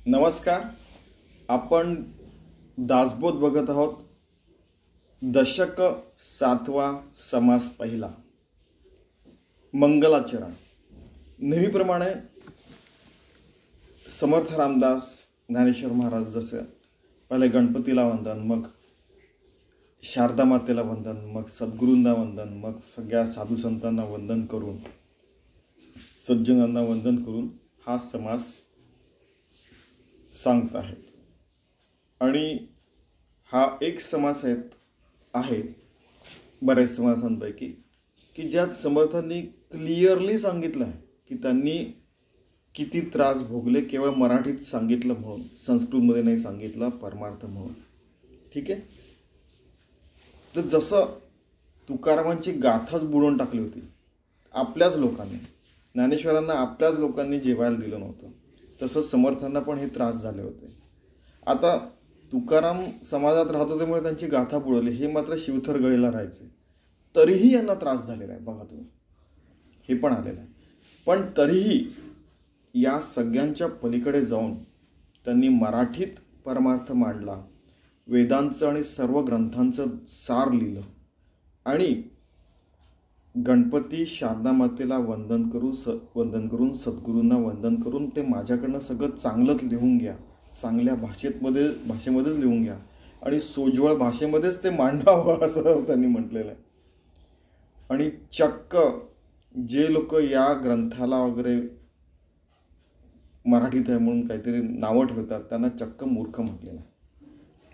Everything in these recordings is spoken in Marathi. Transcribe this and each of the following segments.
नमस्कार. आपण दासबोध बघत आहोत. दशक 7वा समास पहिला, मंगलाचरण. नेहमीप्रमाणे समर्थ रामदास ज्ञानेश्वर महाराज जसे पहिले गणपतीला वंदन, मग शारदा मातेला वंदन, मग सद्गुरूंना वंदन, मग सगळ्या साधू संतांना वंदन करून, सज्जनांना वंदन करून हा समास सांगत आहेत. आणि हा एक समास आहे बऱ्याच समासांपैकी की ज्यात समर्थांनी क्लिअरली सांगितलं आहे की त्यांनी किती त्रास भोगले. केवळ मराठीत सांगितलं म्हणून, संस्कृतमध्ये नाही सांगितलं, परमार्थ म्हणून. ठीक आहे. तर जसं तुकारामांची गाथाच बुडवून टाकली होती आपल्याच लोकांनी, ज्ञानेश्वरांना आपल्याच लोकांनी जेवायला दिलं नव्हतं, तसंच समर्थांना पण हे त्रास झाले होते. आता तुकाराम समाजात राहत होत्यामुळे त्यांची गाथा बुडवली, हे मात्र शिवथर गळीला राहायचे, तरीही यांना त्रास झालेला आहे. बघा तुम्ही, हे पण आलेलं आहे. पण तरीही या सगळ्यांच्या पलीकडे जाऊन त्यांनी मराठीत परमार्थ मांडला, वेदांचं आणि सर्व ग्रंथांचं सार लिहिलं. आणि गणपती शारदा मातेला वंदन करून सद्गुरूंना वंदन करून ते माझ्याकडनं सगळं चांगलंच लिहून घ्या, चांगल्या भाषेमध्येच लिहून घ्या आणि सोज्वळ भाषेमध्येच ते मांडावं, असं त्यांनी म्हटलेलं आहे. आणि चक्क जे लोक या ग्रंथाला वगैरे मराठीत आहे म्हणून काहीतरी नावं ठेवतात, त्यांना चक्क मूर्ख म्हटलेलं आहे.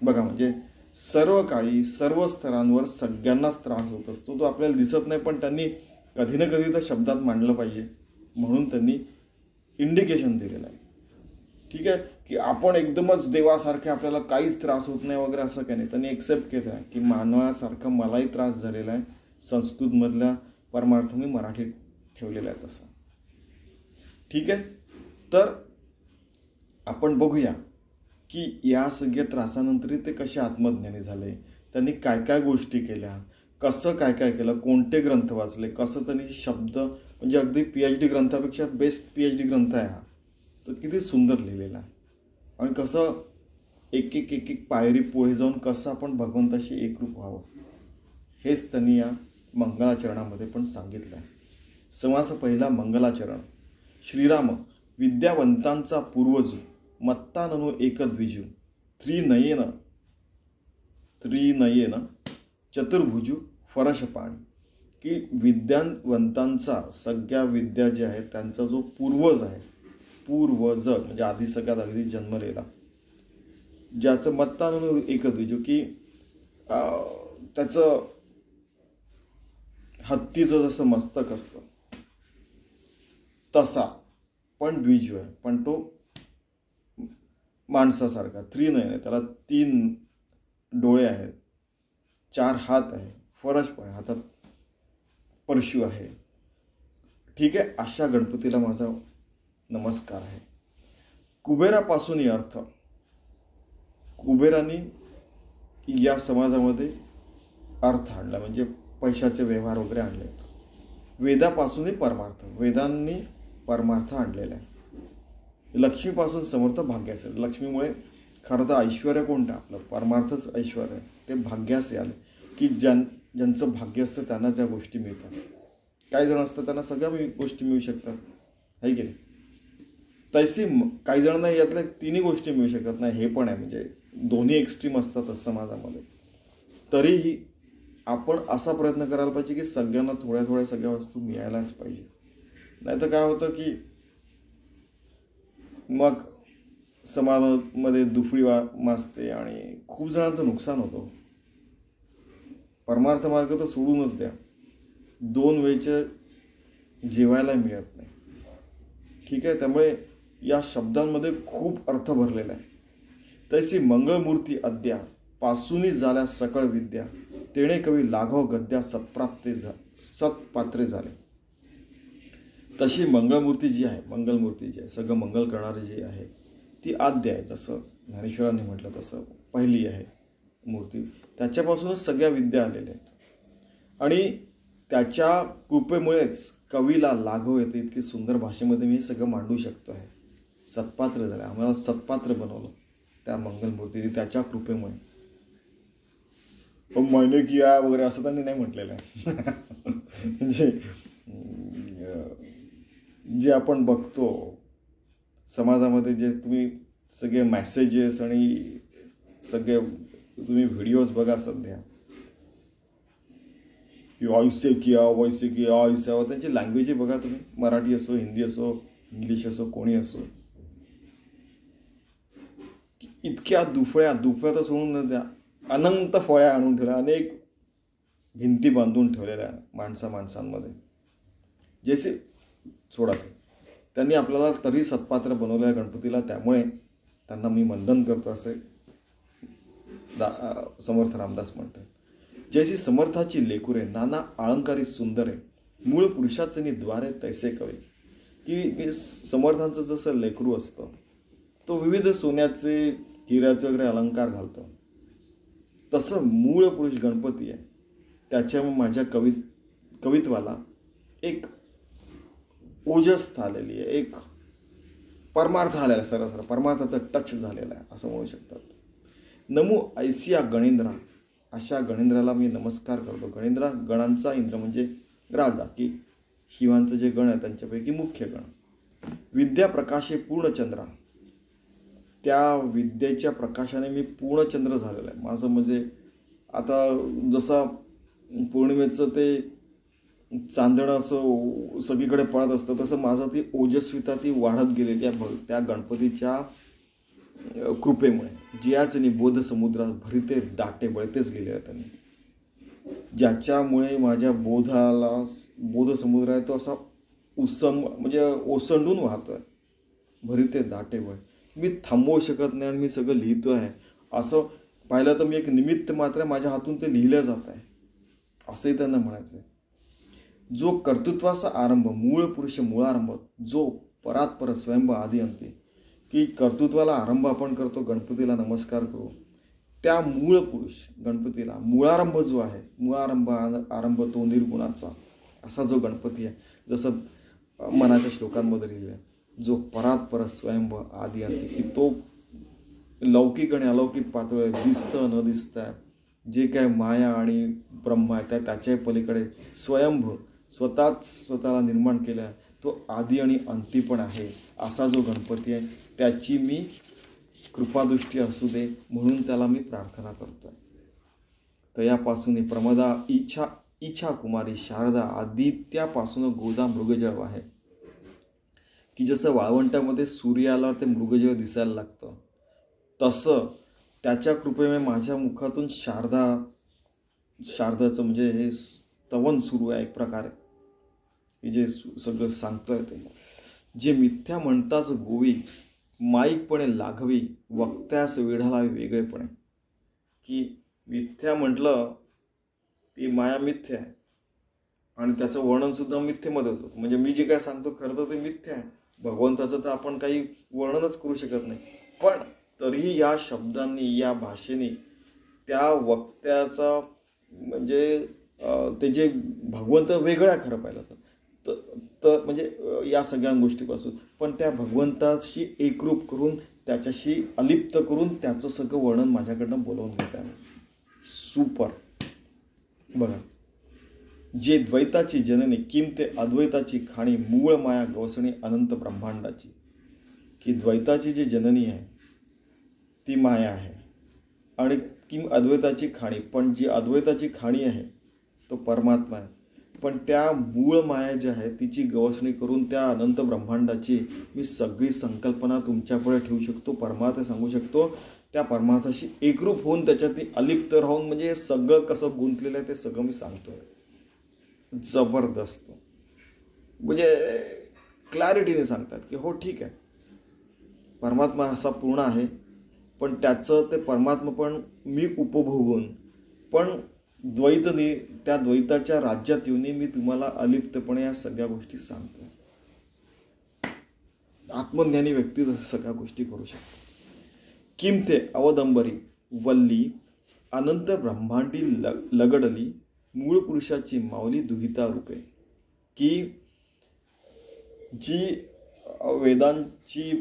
बघा, म्हणजे सर्व काळी सर्व स्तरांवर सगळ्यांनाच त्रास होत असतो. तो आपल्याला दिसत नाही, पण त्यांनी कधी ना कधी तर शब्दात मांडलं पाहिजे म्हणून त्यांनी इंडिकेशन दिलेलं आहे. ठीक आहे, की आपण एकदमच देवासारखे आपल्याला काहीच त्रास होत नाही वगैरे असं काही नाही. त्यांनी एक्सेप्ट केलं आहे की मानवासारखा मलाही त्रास झालेला आहे, संस्कृतमधल्या परमार्थ मी मराठीत ठेवलेला आहे तसा. ठीक आहे. तर आपण बघूया की या सगळ्या त्रासानंतरही ते कसे आत्मज्ञानी झाले, त्यांनी काय काय गोष्टी केल्या, कसं काय काय केलं, कोणते ग्रंथ वाचले, कसं त्यांनी शब्द, म्हणजे अगदी PhD ग्रंथापेक्षा बेस्ट PhD ग्रंथ आहे हा. तर किती सुंदर लिहिलेला आहे. आणि कसं एक एक पायरी पुढे जाऊन कसं आपण भगवंताशी एकरूप व्हावं, हेच त्यांनी या मंगलाचरणामध्ये पण सांगितलं आहे. समास पहिला, मंगलाचरण. श्रीराम विद्यावंतांचा पूर्वजू, मत्ताननु एकद्विजू, त्रिनयेन चतुर्भुजू फरशपाणी. की विद्यावंतांचा, सगळ्या विद्या ज्या आहेत त्यांचा जो पूर्वज आहे, पूर्वज म्हणजे आधी सगळ्यात अगदी जन्मलेला, ज्याचं मत्ताननु एकद्विजू, की त्याचं हत्तीचं जसं मस्तक असतं तसा पण द्विजू आहे, पण तो माणसासारखा. त्रिनयन आहे, त्याला 3 डोळे आहेत, 4 हात आहे, फरश पण आहे, हातात परशु आहे. ठीक आहे. अशा गणपतीला माझा नमस्कार आहे. कुबेरापासून अर्थ, कुबेरांनी या समाजामध्ये अर्थ आणला, म्हणजे पैशाचे व्यवहार वगैरे आणले. वेदापासूनही परमार्थ, वेदांनी परमार्थ आणलेला आहे. लक्ष्मीपासून समर्थ भाग्यास. लक्ष्मीमुळे खरं तर ऐश्वर कोणतं आपलं, परमार्थच ऐश्वर आहे. ते भाग्यास आले की ज्यांचं भाग्य असतं त्यांनाच या गोष्टी मिळतात. काही जण असतात त्यांना सगळ्या गोष्टी मिळू शकतात, आहे की नाही. तशी काही जणांना यातल्या 3ही गोष्टी मिळू शकत नाही, हे पण आहे. म्हणजे दोन्ही एक्स्ट्रीम असतातच समाजामध्ये. तरीही आपण असा प्रयत्न करायला पाहिजे की सगळ्यांना थोड्या थोड्या सगळ्या वस्तू मिळायलाच पाहिजे. नाही तर काय होतं की मग समाजामध्ये दुफळी माजते आणि खूप जणांचं नुकसान होतं. परमार्थ मार्ग तर सोडूनच द्या, 2 वेळचं जेवायला मिळत नाही. ठीक आहे. त्यामुळे या शब्दांमध्ये खूप अर्थ भरलेला आहे. तैसी मंगळमूर्ती अद्या, पासूनी झाल्या सकळ विद्या, तेणे कवी लाघव गद्या सत्पात्रे झाले. तशी मंगळमूर्ती जी आहे, सगळं मंगल करणारी जी आहे ती आद्य आहे. जसं ज्ञानेश्वरांनी म्हटलं तसं पहिली आहे मूर्ती, त्याच्यापासूनच सगळ्या विद्या आलेल्या आहेत. आणि त्याच्या कृपेमुळेच कवीला लाघव येते, इतकी सुंदर भाषेमध्ये मी हे सगळं मांडू शकतो आहे. सत्पात्र झाले, आम्हाला सत्पात्र बनवलं त्या मंगलमूर्तीने त्याच्या कृपेमुळे. मैंने किया वगैरे असं त्यांनी नाही म्हटलेलं आहे. म्हणजे जे आपण बघतो समाजामध्ये, जे तुम्ही सगळे मॅसेजेस आणि सगळे तुम्ही व्हिडिओज बघा सध्या, की ऐसे किया वैसे किया ऐसा, त्यांची लँग्वेज बघा तुम्ही, मराठी असो, हिंदी असो, इंग्लिश असो, कोणी असो, इतक्या दुफळ्या तर सोडून द्या, अनंत फळ्या आणून ठेवल्या, अनेक भिंती बांधून ठेवलेल्या माणसांमध्ये. जैसे सोडा त्यांनी आपल्याला तरी सत्पात्र बनवलं आहे गणपतीला, त्यामुळे त्यांना मी वंदन करतो असे समर्थ रामदास म्हणतात. जैसी समर्थाची लेकुरे नाना अलंकारी सुंदरे, मूळ पुरुषाचे द्वारे तैसे कवे. की समर्थांचं जसं लेकरू असतं, तो विविध सोन्याचे हिऱ्याचे वगैरे अलंकार घालतो, तसं मूळ पुरुष गणपती आहे. त्याच्या माझ्या कवित्वाला एक ओजस आलेली आहे, एक परमार्थ आलेला आहे, सरळ परमार्थाचा टच झालेला आहे असं म्हणू शकतात. नमो ऐसिया गणेंद्रा, अशा गणेंद्राला मी नमस्कार करतो. गणेंद्र गणांचा इंद्र म्हणजे राजा, की शिवांचं जे गण आहे त्यांच्यापैकी मुख्य गण. विद्या प्रकाशे पूर्णचंद्रा, त्या विद्येच्या प्रकाशाने मी पूर्णचंद्र झालेलं आहे. माझं म्हणजे आता जसं पौर्णिमेचं ते चांदणं असं सगळीकडे पडत असतं, तसं माझं ती ओजस्विता ती वाढत गेलेली आहे त्या गणपतीच्या कृपेमुळे. जियाचनी बोध समुद्रात भरिते दाटे बळतेच लिहिले आहे त्यांनी, ज्याच्यामुळे माझ्या बोध समुद्र आहे तो असा म्हणजे ओसंडून वाहतोय, भरिते दाटे बळ. मी थांबवू शकत नाही आणि मी सगळं लिहितो आहे. असं पाहिलं तर मी एक निमित्त मात्र, माझ्या हातून ते लिहिलं जात आहे असंही त्यांना म्हणायचं आहे. जो कर्तृत्वाचा आरंभ, मूळ पुरुष मूळारंभ, जो परात्पर स्वयंभ आदी अंती, की कर्तृत्वाला आरंभ आपण करतो, गणपतीला नमस्कार करू. त्या मूळ पुरुष गणपतीला मूळारंभ जो आहे, आरंभ तो निर्गुणाचा, असा जो गणपती आहे, जसं मनाच्या श्लोकांमध्ये लिहिलं आहे, जो परात्पर स्वयंभ आदी अंती, की तो लौकिक आणि अलौकिक पातळी दिसतं न दिसतं, जे काय माया आणि ब्रह्म आहे त्याच्या पलीकडे स्वयंभ स्वतःला निर्माण केलं आहे, तो आदी आणि अंती पण आहे, असा जो गणपती आहे त्याची मी कृपादृष्टी असू दे म्हणून त्याला मी प्रार्थना करतो आहे. तयापासून प्रमदा इच्छा कुमारी शारदा आदित्यापासून गोदा मृगजळ आहे, की जसं वाळवंटामध्ये सूर्याला ते मृगजळ दिसायला लागतं, तसं त्याच्या कृपेने माझ्या मुखातून शारदाचं म्हणजे हे स्तवन सुरू आहे एक प्रकारे, की जे सगळं सांगतोय ते. जे मिथ्या म्हणताच गोवी माईकपणे लाघवी, वक्त्यास वेढाला वेगळेपणे. की मिथ्या म्हटलं ती माया मिथ्या आहे आणि त्याचं वर्णनसुद्धा मिथ्येमध्ये होतं. म्हणजे मी जे काय सांगतो खरं तर ते मिथ्या आहे, भगवंताचं तर आपण काही वर्णनच करू शकत नाही. पण तरीही या शब्दांनी, या भाषेने त्या वक्त्याचा म्हणजे ते जे भगवंत वेगळा खरं पाहिलं तर म्हणजे या सगळ्या गोष्टीपासून, पण त्या भगवंताशी एकरूप करून, त्याच्याशी अलिप्त करून त्याचं सगळं वर्णन माझ्याकडनं बोलवून घेत आहे. सुपर. बघा, जे द्वैताची जननी किम ते अद्वैताची खाणी, मूळ माया गवसणी अनंत ब्रह्मांडाची. की द्वैताची जी जननी आहे ती माया आहे आणि किम अद्वैताची खाणी, पण जी अद्वैताची खाणी आहे तो परमात्मा आहे. पण त्या मूळ माया जी आहे तिची गवसणी करून त्या अनंत ब्रह्मांडाची मी सगळी संकल्पना तुमच्यापुढे ठेवू शकतो, परमार्थ सांगू शकतो. त्या परमार्थाशी एकरूप होऊन त्याच्यात अलिप्त राहून म्हणजे सगळं कसं गुंतलेलं आहे ते सगळं मी सांगतोय. जबरदस्त. म्हणजे क्लॅरिटीने सांगतात की हो ठीक आहे, परमात्मा असा पूर्ण आहे, पण त्याचं ते परमात्मा पण मी उपभोगून, पण द्वैतने त्या द्वैताच्या राज्यात येऊन मी तुम्हाला अलिप्तपणे या सगळ्या गोष्टी सांगतो. आत्मज्ञानी व्यक्ती सगळ्या गोष्टी करू शकतो. किमते अवदंबरी वल्ली अनंत ब्रह्मांडी लगडली, मूळ पुरुषाची माऊली दुहिता रूपे. की जी वेदांची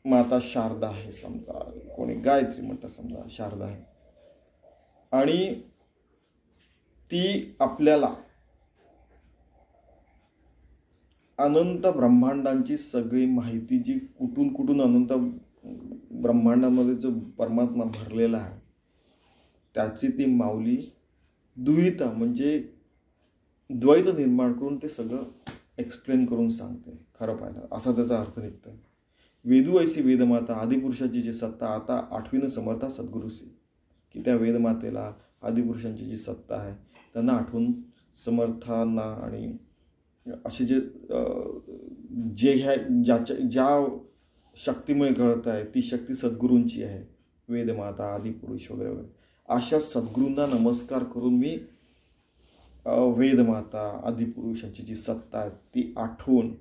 माता शारदा आहे समजा, कोणी गायत्री म्हणतात समजा, शारदा आहे, आणि ती आपल्याला अनंत ब्रह्मांडांची सगळी माहिती, जी कुठून कुठून अनंत ब्रह्मांडामध्ये जो परमात्मा भरलेला आहे, त्याची ती माऊली द्वैता म्हणजे द्वैत निर्माण करून ते सगळं एक्सप्लेन करून सांगते. खरं पाहिलं असा त्याचा अर्थ निघतोय. वेदू ऐसी वेदमाता, आदिपुरुषाची जी सत्ता, आता 8वीनं समर्था सद्गुरूसी, की त्या वेदमातेला, आदिपुरुषांची जी सत्ता आहे त्यांना आठवून समर्थांना, आणि असे जे ज्या शक्तीमुळे घडत आहे ती शक्ती सद्गुरूंची आहे, वेदमाता, आदिपुरुष वगैरे वगैरे, अशा सद्गुरूंना नमस्कार करून मी वेदमाता, आदिपुरुषांची जी सत्ता आहे ती आठवून,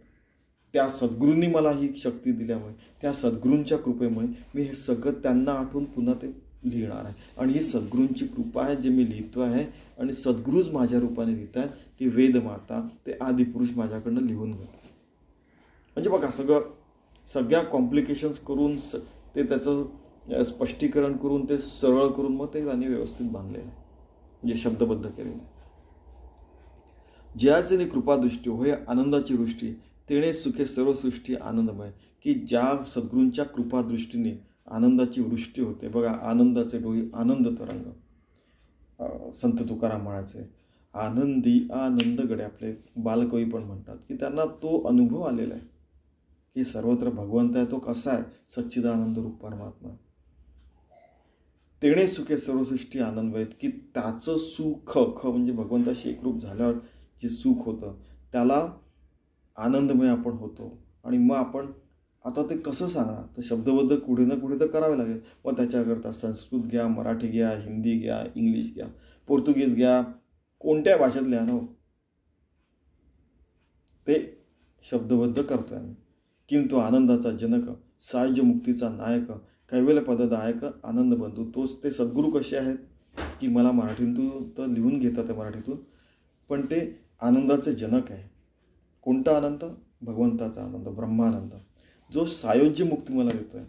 त्या सद्गुरूंनी मला ही शक्ती दिल्यामुळे, त्या सद्गुरूंच्या कृपेमुळे मी हे सगळं त्यांना आठवून पुन्हा ते लिहिणार आहे. आणि ही सद्गुरूंची कृपा आहे जे मी लिहितो आहे, आणि सद्गुरूच माझ्या रूपाने लिहित आहेत. ती वेदमाता, ते आदिपुरुष माझ्याकडनं लिहून घेतात. म्हणजे बघा, सगळ्या कॉम्प्लिकेशन्स करून ते त्याचं स्पष्टीकरण करून ते सरळ करून मग ते त्यांनी व्यवस्थित बांधलेलं आहे, म्हणजे शब्दबद्ध केलेलं आहे. जयाचे कृपादृष्टी होय आनंदाची वृष्टी, तेणे सुखे सर्व सृष्टी आनंदमय, की ज्या सद्गुरूंच्या कृपादृष्टीने आनंदाची वृष्टी होते. बघा, आनंदाचे डोई आनंद तरंग, संत तुकाराम म्हणायचे, आनंदी आनंदगडे, आपले बालकवी पण म्हणतात, की त्यांना तो अनुभव आलेला आहे की सर्वत्र भगवंत आहे. तो कसा आहे? सच्चिदानंद रूप परमात्मा. तेणे सुखे सर्वसृष्टी आनंदमय, की त्याचं सुख, म्हणजे भगवंताशी एकरूप झाल्यावर जे सुख होतं त्याला आनंदमय आपण होतो. आणि मग आपण आता ते कसं सांगणार? तर शब्दबद्ध कुठे ना कुठे तर करावे लागेल. मग त्याच्याकरता संस्कृत घ्या, मराठी घ्या, हिंदी घ्या, इंग्लिश घ्या, पोर्तुगीज घ्या, कोणत्या भाषेत लिहा ना, ते शब्दबद्ध करतोय आम्ही. किंतु आनंदाचा जनक, सायुज्य मुक्तीचा नायक, कैवल्य पददायक आनंद बंधू, तोच ते सद्गुरू कसे आहेत की मला मराठीतून तर लिहून घेतात आहे मराठीतून, पण ते आनंदाचे जनक आहे. कोणता आनंद? भगवंताचा आनंद, ब्रह्मानंद, जो सायुज्य मुक्ती मला देतोय.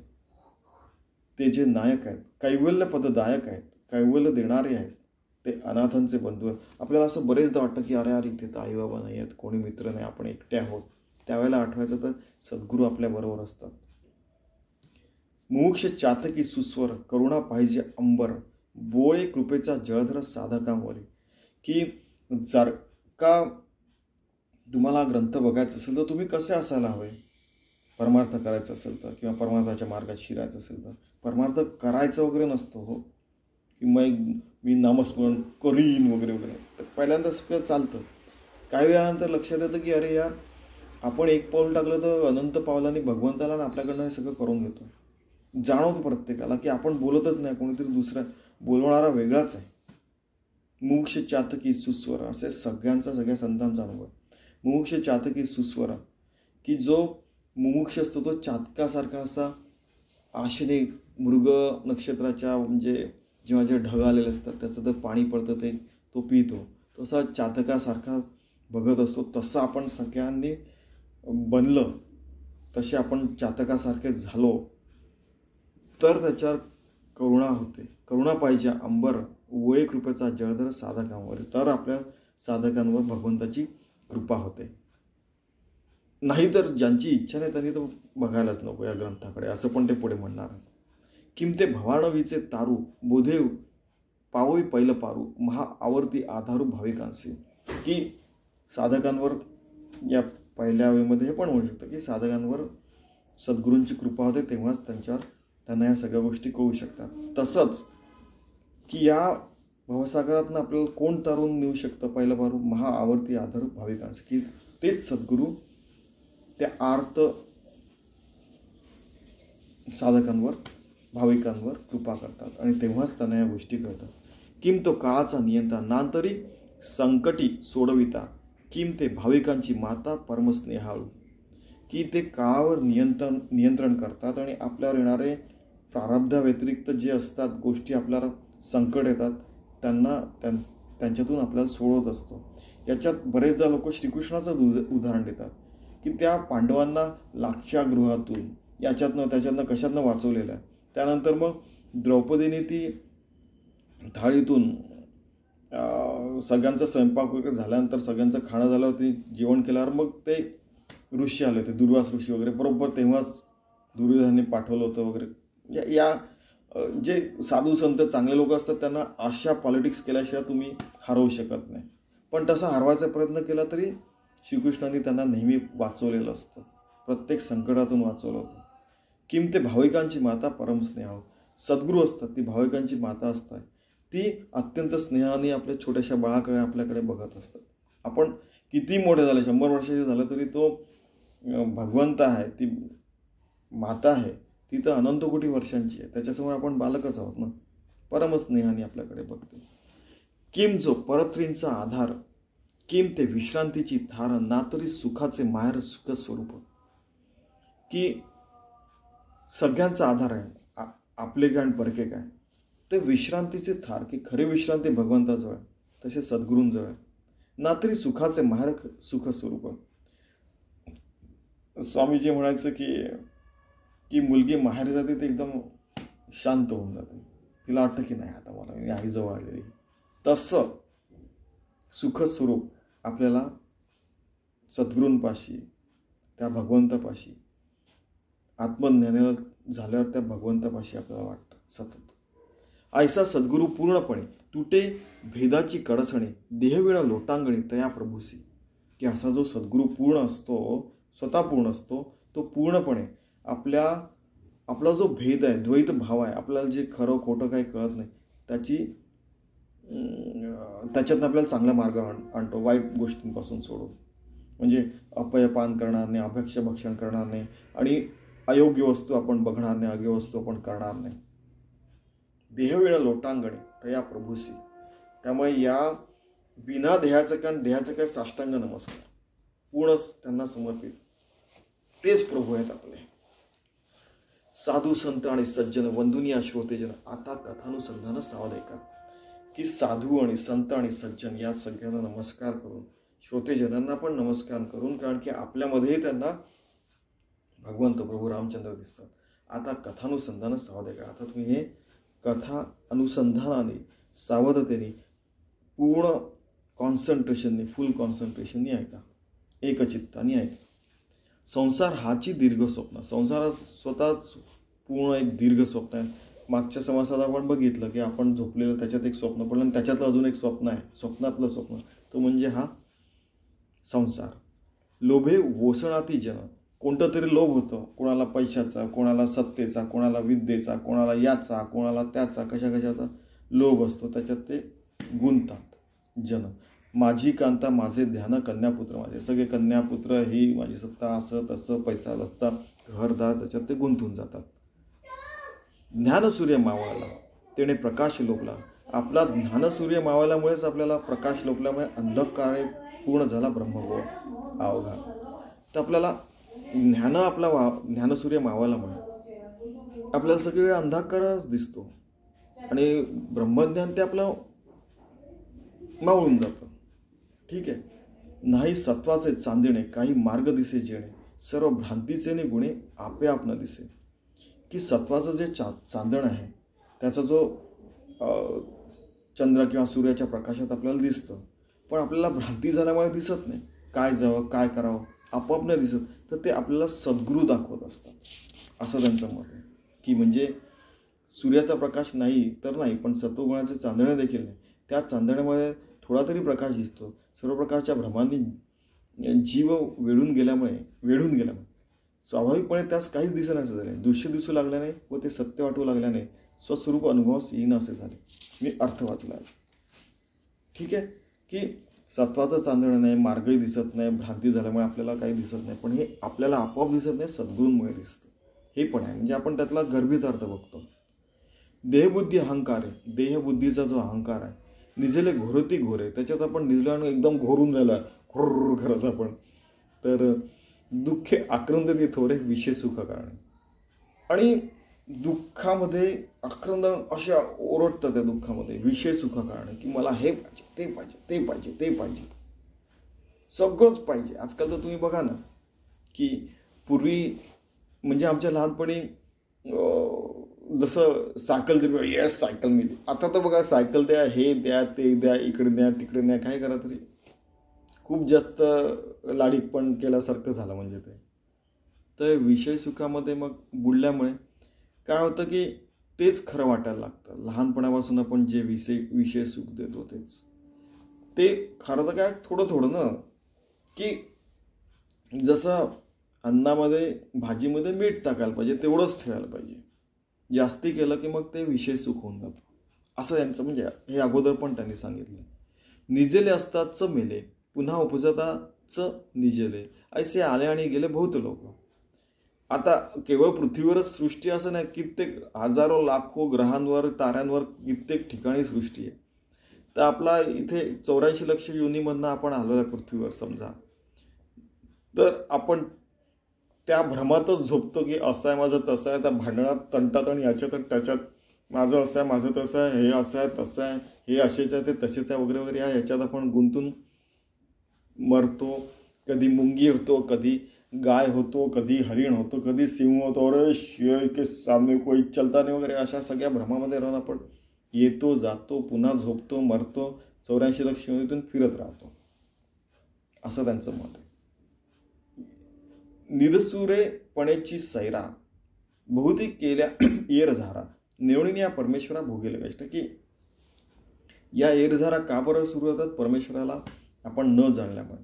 ते जे नायक आहेत, कैवल्य पददायक आहेत, कैवल्य देणारे आहेत, ते अनाथांचे बंधू आहेत. आपल्याला असं बरेचदा वाटतं की अरे यार, इथे तर आई बाबा नाही आहेत, कोणी मित्र नाही, आपण एकटे आहोत. त्यावेळेला आठवायचं तर सद्गुरू आपल्याबरोबर असतात. मुमुक्ष चातकी सुस्वर, करुणा पाहिजे अंबर, बोळे कृपेचा जळधर साधकांवरी, की जर का तुम्हाला ग्रंथ बघायचा असेल तर तुम्ही कसे असायला हवे? परमार्थ करायचं असेल तर, किंवा परमार्थाच्या मार्गात शिरायचं असेल तर, परमार्थ करायचं वगैरे नसतो हो, की मी नामस्मरण करीन वगैरे वगैरे. तर पहिल्यांदा सगळं चालतं. काही वेळानंतर लक्षात येतं की अरे यार, आपण एक पाऊल टाकलं तर अनंत पावलांनी भगवंताला ना आपल्याकडनं हे सगळं करून घेतो. जाणवतं प्रत्येकाला की आपण बोलतच नाही, कोणीतरी दुसरा बोलवणारा वेगळाच आहे. मुमुक्ष चातकी सुस्वर, असे सगळ्या संतांचा अनुभव. मुमुक्ष चातकी सुस्वर, की जो मुमुक्ष असतो तो चातकासारखा असा आशेने मृग नक्षत्राच्या, म्हणजे जेव्हा जे ढग आलेले असतात त्याचं तर पाणी पडतं ते तो पितो, तसा चातकासारखा बघत असतो. तसं आपण सगळ्यांनी बनलं, तसे आपण चातकासारखे झालो तर त्याच्यावर करुणा होते. करुणा पाहिजे अंबर, ओळे कृपेचा जळधर साधकांवर, तर आपल्या साधकांवर भगवंताची कृपा होते. नाहीतर ज्यांची इच्छा नाही त्यांनी तर बघायलाच नको या ग्रंथाकडे, असं पण ते पुढे म्हणणार. किमते भवानवीचे तारू, बोधे पावई पहिलं पारू, महा आवर्ती आधारू भाविकांशी, की साधकांवर, या पहिल्या वेळेमध्ये हे पण म्हणू शकतं की साधकांवर सद्गुरूंची कृपा होते, तेव्हाच त्यांना या सगळ्या गोष्टी कळू शकतात. तसंच की या भवसागरातनं आपल्याला कोण तारून नेऊ शकतं? पहिलं पारू महा आवर्ती आधारू भाविकांशी, की तेच सद्गुरू त्या आर्त साधकांवर, भाविकांवर कृपा करतात, आणि तेव्हाच त्यांना या गोष्टी कळतात. किम तो काळाचा नियंता, नांतरी संकटी सोडविता, किम ते भाविकांची माता परमस्नेहाळू, की ते काळावर नियंत्रण करतात, आणि आपल्यावर येणारे प्रारब्धाव्यतिरिक्त जे असतात गोष्टी, आपल्याला संकट येतात, त्यांच्यातून आपल्याला सोडवत असतो. याच्यात बरेचदा लोक श्रीकृष्णाचं उदाहरण देतात की त्या पांडवांना लाक्षागृहातून याच्यातनं त्याच्यातनं कशातनं वाचवलेलं आहे. त्यानंतर मग द्रौपदीने ती थाळीतून सगळ्यांचा स्वयंपाक वगैरे झाल्यानंतर सगळ्यांचं खाणं झाल्यावर ती जेवण केल्यावर मग ते ऋषी आले होते, दुर्वास ऋषी वगैरे, बरोबर तेव्हाच दुर्योधनाने पाठवलं होतं वगैरे. या जे साधू संत चांगले लोक असतात त्यांना अशा पॉलिटिक्स केल्याशिवाय तुम्ही हरवू शकत नाही. पण तसा हरवायचा प्रयत्न केला तरी श्रीकृष्णांनी त्यांना नेहमी वाचवलेलं असतं, प्रत्येक संकटातून वाचवलं होतं. किम ते भाविकांची माता परमस्नेहा. सद्गुरू असतात, ती भाविकांची माता असतात, ती अत्यंत स्नेहाने आपल्या छोट्याशा बाळाकडे आपल्याकडे बघत असतात. आपण किती मोठे झाले, 100 वर्षाचे झालं तरी तो भगवंत आहे, ती माता आहे, ती तर अनंत कोटी वर्षांची आहे, त्याच्यासमोर आपण बालकच आहोत ना. परमस्नेहाने आपल्याकडे बघते. किम जो परत्रींचा आधार, किम ते विश्रांतीची थार, ना तरी सुखाचे माहेर सुखस्वरूप. की सगळ्यांचा आधार आहे, आपले काय आणि परके काय, ते विश्रांतीचे थार, की खरी विश्रांती भगवंताजवळ आहे, तसे सद्गुरूंजवळ आहे. ना तरी सुखाचे माहेर सुखस्वरूप. स्वामीजी म्हणायचं की मुलगी माहेर जाते ते एकदम शांत होऊन जाते, तिला वाटतं की नाही आता मला मी आईजवळ आलेली. तसं सुखस्वरूप आपल्याला सद्गुरूंपाशी, त्या भगवंतापाशी, आत्मज्ञानाला झाल्यावर त्या भगवंतापाशी आपल्याला वाटतं सतत. ऐसा सद्गुरू पूर्णपणे तुटे भेदाची कडसणे, देहविण लोटांगणी तया प्रभूसी. की असा जो सद्गुरू पूर्ण असतो, स्वतः पूर्ण असतो, तो पूर्णपणे आपला जो भेद आहे, द्वैत भाव आहे, आपल्याला जे खरं खोटं काही कळत नाही, त्याच्यातनं आपल्याला चांगला मार्ग आणतो, वाईट गोष्टींपासून सोडून. म्हणजे अपयपान करणार नाही, अभक्ष्य भक्षण करणार नाही, आणि अयोग्य वस्तू आपण बघणार नाही, अयोग्य वस्तू आपण करणार नाही. देहविण लोटांगणे तया प्रभूसी. त्यामुळे या बिना देहाचं कारण देहाचं काय साष्टांग नमस्कार, पूर्ण त्यांना समर्पित, तेच प्रभू आहेत आपले. साधू संत आणि सज्जन वंदुनिया श्रोतेजन. आता कथानुसंधान सावध ऐका, की साधू आणि संत आणि सज्जन या सगळ्यांना नमस्कार करून, श्रोतेजनांना पण नमस्कार करून, कारण की आपल्यामध्येही त्यांना भगवंत प्रभू रामचंद्र दिसतात. आता कथानुसंधान सावध ऐका. आता तुम्ही हे कथा अनुसंधानाने, सावधतेने, पूर्ण कॉन्सन्ट्रेशनने, फुल कॉन्सन्ट्रेशनने ऐका, एकचित्ताने ऐका. संसार हाची दीर्घ स्वप्न. संसारात स्वतःच पूर्ण एक दीर्घ स्वप्न आहे. मागच्या समासात आपण बघितलं की आपण झोपलेलं त्याच्यात एक स्वप्न पडलं, आणि त्याच्यातलं अजून एक स्वप्न आहे, स्वप्नातलं स्वप्न, तो म्हणजे हा संसार. लोभे वोसणाती जन. कोणतं तरी लोभ होतं, कोणाला पैशाचा, कोणाला सत्तेचा, कोणाला विद्येचा, कोणाला याचा, कोणाला त्याचा, कशाचा लोभ असतो, त्याच्यात ते गुंततात जन. माझी कांता माझे ध्यान कन्यापुत्र. माझे सगळे कन्यापुत्र, ही माझी सत्ता, असं तसं, पैसा दस्ता, घरदार, त्याच्यात ते गुंतून जातात. ज्ञानसूर्य मावळला तेने प्रकाश लोभला. आपला ज्ञानसूर्य मावळल्यामुळेच आपल्याला प्रकाश लोभल्यामुळे अंधकार पूर्ण झाला ब्रह्मगोळ अवघा. तर आपल्याला ज्ञानसूर्य मावळल्यामुळे आपल्याला सगळी वेळ अंधकारच दिसतो, आणि ब्रह्मज्ञान ते आपलं मावळून जातं. ठीक आहे. नाही सत्वाचे चांदणे काही मार्ग दिसे जेणे, सर्व भ्रांतीचे गुणे आपे आप न दिसे. की सत्वाचं जे चांदण आहे, त्याचा जो चंद्र किंवा सूर्याच्या प्रकाशात आपल्याला दिसतं, पण आपल्याला भ्रांती झाल्यामुळे दिसत नाही. काय जावं, काय करावं, आपोआप नाही दिसत. तर ते आपल्याला सद्गुरू दाखवत असतात, असं त्यांचं मत आहे. की म्हणजे सूर्याचा प्रकाश नाही तर नाही, पण सत्वगुणाचे चांदणे देखील नाही. त्या चांदण्यामुळे थोडा तरी प्रकाश दिसतो. सर्व प्रकारच्या भ्रमांनी जीव वेढून गेल्यामुळे स्वाभाविकपणे त्यास काहीच दिसेनासे झाले, दृश्य दिसू लागल्याने व ते सत्य वाटू लागल्याने स्वस्वरूप अनुभवास येईन असे झाले. मी अर्थ वाचला. ठीक आहे. की सत्वाचं चांदण नाही, मार्गही दिसत नाही, भ्रांती झाल्यामुळे आपल्याला काही दिसत नाही, पण हे आपल्याला आपोआप दिसत नाही, सद्गुरूंमुळे दिसतं. हे पण आहे. म्हणजे आपण त्यातला गर्भित अर्थ बघतो. देहबुद्धी अहंकार आहे. देहबुद्धीचा जो अहंकार आहे, निजले घोरती घोरे, त्याच्यात आपण निजल्यानं एकदम घोरून राहिला घोर करत आपण. तर दुःखे आक्रंदती थोरे विषय सुख कारणे. आणि दुःखामध्ये आक्रंद अशा ओरडतं, त्या दुःखामध्ये विषय सुख कारणे, की मला हे पाहिजे, ते पाहिजे, ते पाहिजे, ते पाहिजे, सगळंच पाहिजे. आजकाल तर तुम्ही बघा ना, की पूर्वी म्हणजे आमच्या लहानपणी जसं सायकल येस सायकल मिळते, आता तर बघा सायकल द्या, हे द्या, ते द्या, इकडे द्या, तिकडे द्या, काय करा तरी खूप जास्त लाडीक पण केल्यासारखं झालं म्हणजे ते. तर विषय सुखामध्ये मग बुडल्यामुळे काय होतं की तेच खरं वाटायला लागतं. लहानपणापासून आपण जे विषय सुख देतो तेच ते खरं तर काय थोडं थोडं ना, की जसं अन्नामध्ये भाजीमध्ये मीठ टाकायला पाहिजे तेवढंच ठेवायला पाहिजे. जास्ती केलं की मग ते विषय सुख होऊन जातं. असं यांचं म्हणजे हे अगोदर पण त्यांनी सांगितलं. निजेले असताच मेले, पुन्हा उपजताच निजेले, ऐसे आले आणि गेले बहुत लोक. आता केवळ पृथ्वीवरच सृष्टी असं नाही, कित्येक हजारो लाखो ग्रहांवर ताऱ्यांवर कित्येक ठिकाणी सृष्टी आहे. तर आपला इथे 84 लक्ष योनीमधनं आपण आलेलो आहे पृथ्वीवर समजा. तर आपण त्या भ्रमातच झोपतो की असं आहे माझं तसं आहे, त्या भांडणात तंटात आणि याच्यात त्याच्यात माझं असं आहे माझं तसं आहे, हे असं आहे तसं आहे, हे असेच आहे ते तसेच आहे वगैरे वगैरे. ह्याच्यात आपण गुंतून मरतो. कधी मुंगी होतो, कधी गाय होतो, कधी हरिण होतो, कधी सिंह होतो, अरे शेर के सामने कोई चलता नाही वगैरे. अशा सगळ्या भ्रमामध्ये राहून आपण येतो जातो, पुन्हा झोपतो, मरतो, 84 लक्ष योनीतून फिरत राहतो, असं त्यांचं मत आहे. निदसुरेपणेची सैरा बहुती केल्या येरझारा, नेवणीने या परमेश्वरा भोगेल कष्ट. की या येरझारा का बरं सुरू होतात? परमेश्वराला आपण न जाणल्यामुळे.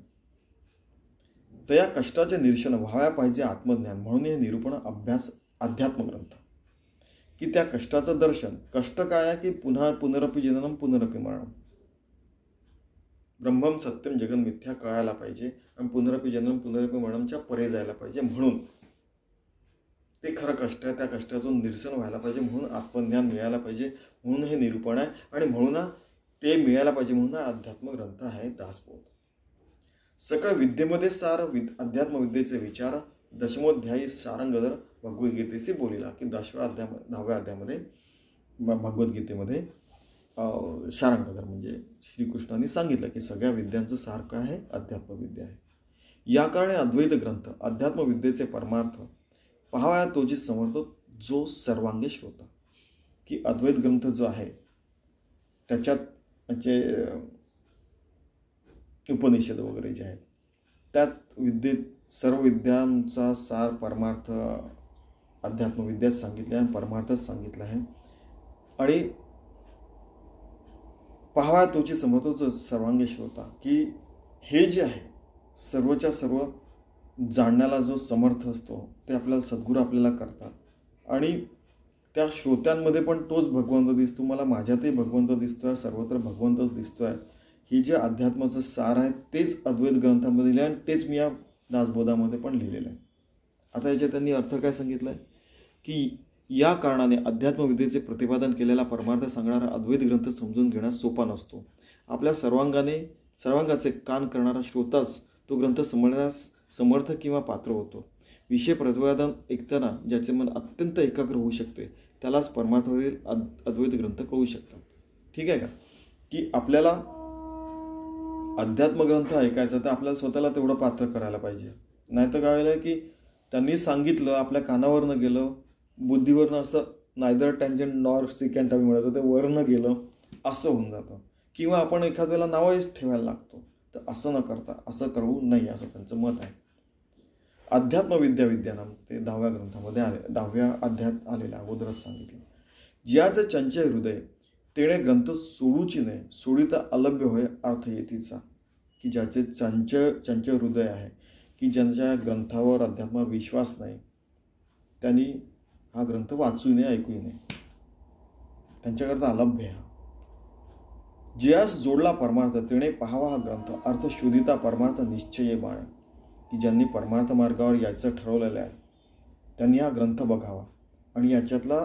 तर या कष्टाचे निरीक्षण व्हाव्या पाहिजे आत्मज्ञान, म्हणून हे निरूपण अभ्यास अध्यात्म ग्रंथ. की त्या कष्टाचं दर्शन, कष्ट काय आहे की पुन्हा पुनरपी जननम पुनरपी मरणम, ब्रह्मम सत्यम जगन मिथ्या कळायला पाहिजे आणि पुनरपी जननम पुनरपी मरणमच्या परे जायला पाहिजे. म्हणून ते खरं कष्ट आहे, त्या कष्टातून निरसन व्हायला पाहिजे, म्हणून आत्मज्ञान मिळायला पाहिजे, म्हणून हे निरूपण आहे. आणि म्हणून ते मिळायला पाहिजे म्हणून अध्यात्म ग्रंथ आहे दासबोध. सकळ विद्येमध्ये सार अध्यात्मविद्येचे विचार, दशमोध्यायी सारंगधर भगवद्गीतेशी बोलिला. की 10व्या अध्यायामध्ये भगवद्गीतेमध्ये शारंगधर म्हणजे श्रीकृष्णांनी सांगितलं की सगळ्या विद्यांचं सार काय आहे? अध्यात्मविद्या आहे. या कारणे अद्वैत ग्रंथ अध्यात्मविद्येचे परमार्थ पहावया तोची समर्थ जो सर्वांगेश होता. की अद्वैत ग्रंथ जो आहे त्याच्यात म्हणजे उपनिषद वगैरे जे आहेत त्यात विद्येत सर्व विद्यांचा सार परमार्थ अध्यात्मविद्यात सांगितले आणि परमार्थच सांगितला आहे. आणि पहावा तोची समर्थ जो सर्वांगेश होता. की हे जे आहे सर्वच्या सर्व जाणण्याला जो समर्थ असतो ते आपल्याला सद्गुरू आपल्याला करतात. आणि त्या श्रोत्यांमध्ये पण तोच भगवंत दिसतो. मला माझ्यातही भगवंत दिसतोय, सर्वत्र भगवंतच दिसतोय. ही जे अध्यात्माचं सार आहे तेच अद्वैत ग्रंथामध्ये लिहिले आणि तेच मी या दासबोधामध्ये पण लिहिलेलं आहे. आता याच्यात त्यांनी अर्थ काय सांगितलं आहे की या कारणाने अध्यात्मविद्येचे प्रतिपादन केलेला परमार्थ सांगणारा अद्वैत ग्रंथ समजून घेण्यास सोपा नसतो. आपल्या सर्वांगाचे कान करणारा श्रोताच तो ग्रंथ समजण्यास समर्थ किंवा पात्र होतो. विषय प्रतिपादन ऐकताना ज्याचे मन अत्यंत एकाग्र होऊ शकते त्यालाच परमार्थावरील अद्वैत ग्रंथ कळू शकतात. ठीक आहे का? की आपल्याला अध्यात्म ग्रंथ ऐकायचा तर आपल्याला स्वतःला तेवढं पात्र करायला पाहिजे. नाही तर काय व्हायला की त्यांनी सांगितलं आपल्या कानावरनं गेलं, बुद्धीवरनं असं नायदर टँजंट नॉर सिकँट आम्ही म्हणायचं ते वरनं गेलं असं होऊन जातं. किंवा आपण एखाद्या वेळेला नावच ठेवायला लागतो. तर असं न करता असं करू नये असं त्यांचं मत आहे. अध्यात्मविद्या विद्यानाम ते 10व्या ग्रंथामध्ये 10व्या अध्यायात आलेल्या अगोदरच सांगितलं. ज्याचं चंचल हृदय तेणे ग्रंथ सोडूची नाही, सोडिता अलभ्य होय अर्थ येतीचा. की ज्याचे चंचल हृदय आहे, की ज्यांच्या ग्रंथावर अध्यात्मावर विश्वास नाही, त्यांनी हा ग्रंथ वाचू नये, ऐकू नये. त्यांच्याकरता अलभ्य आहे. ज्यास जोडला परमार्थ तेणे पहावा हा ग्रंथ, अर्थ शोधिता परमार्थ निश्चय बाणे. की ज्यांनी परमार्थ मार्गावर यायचं ठरवलेलं आहे त्यांनी हा ग्रंथ बघावा आणि याच्यातला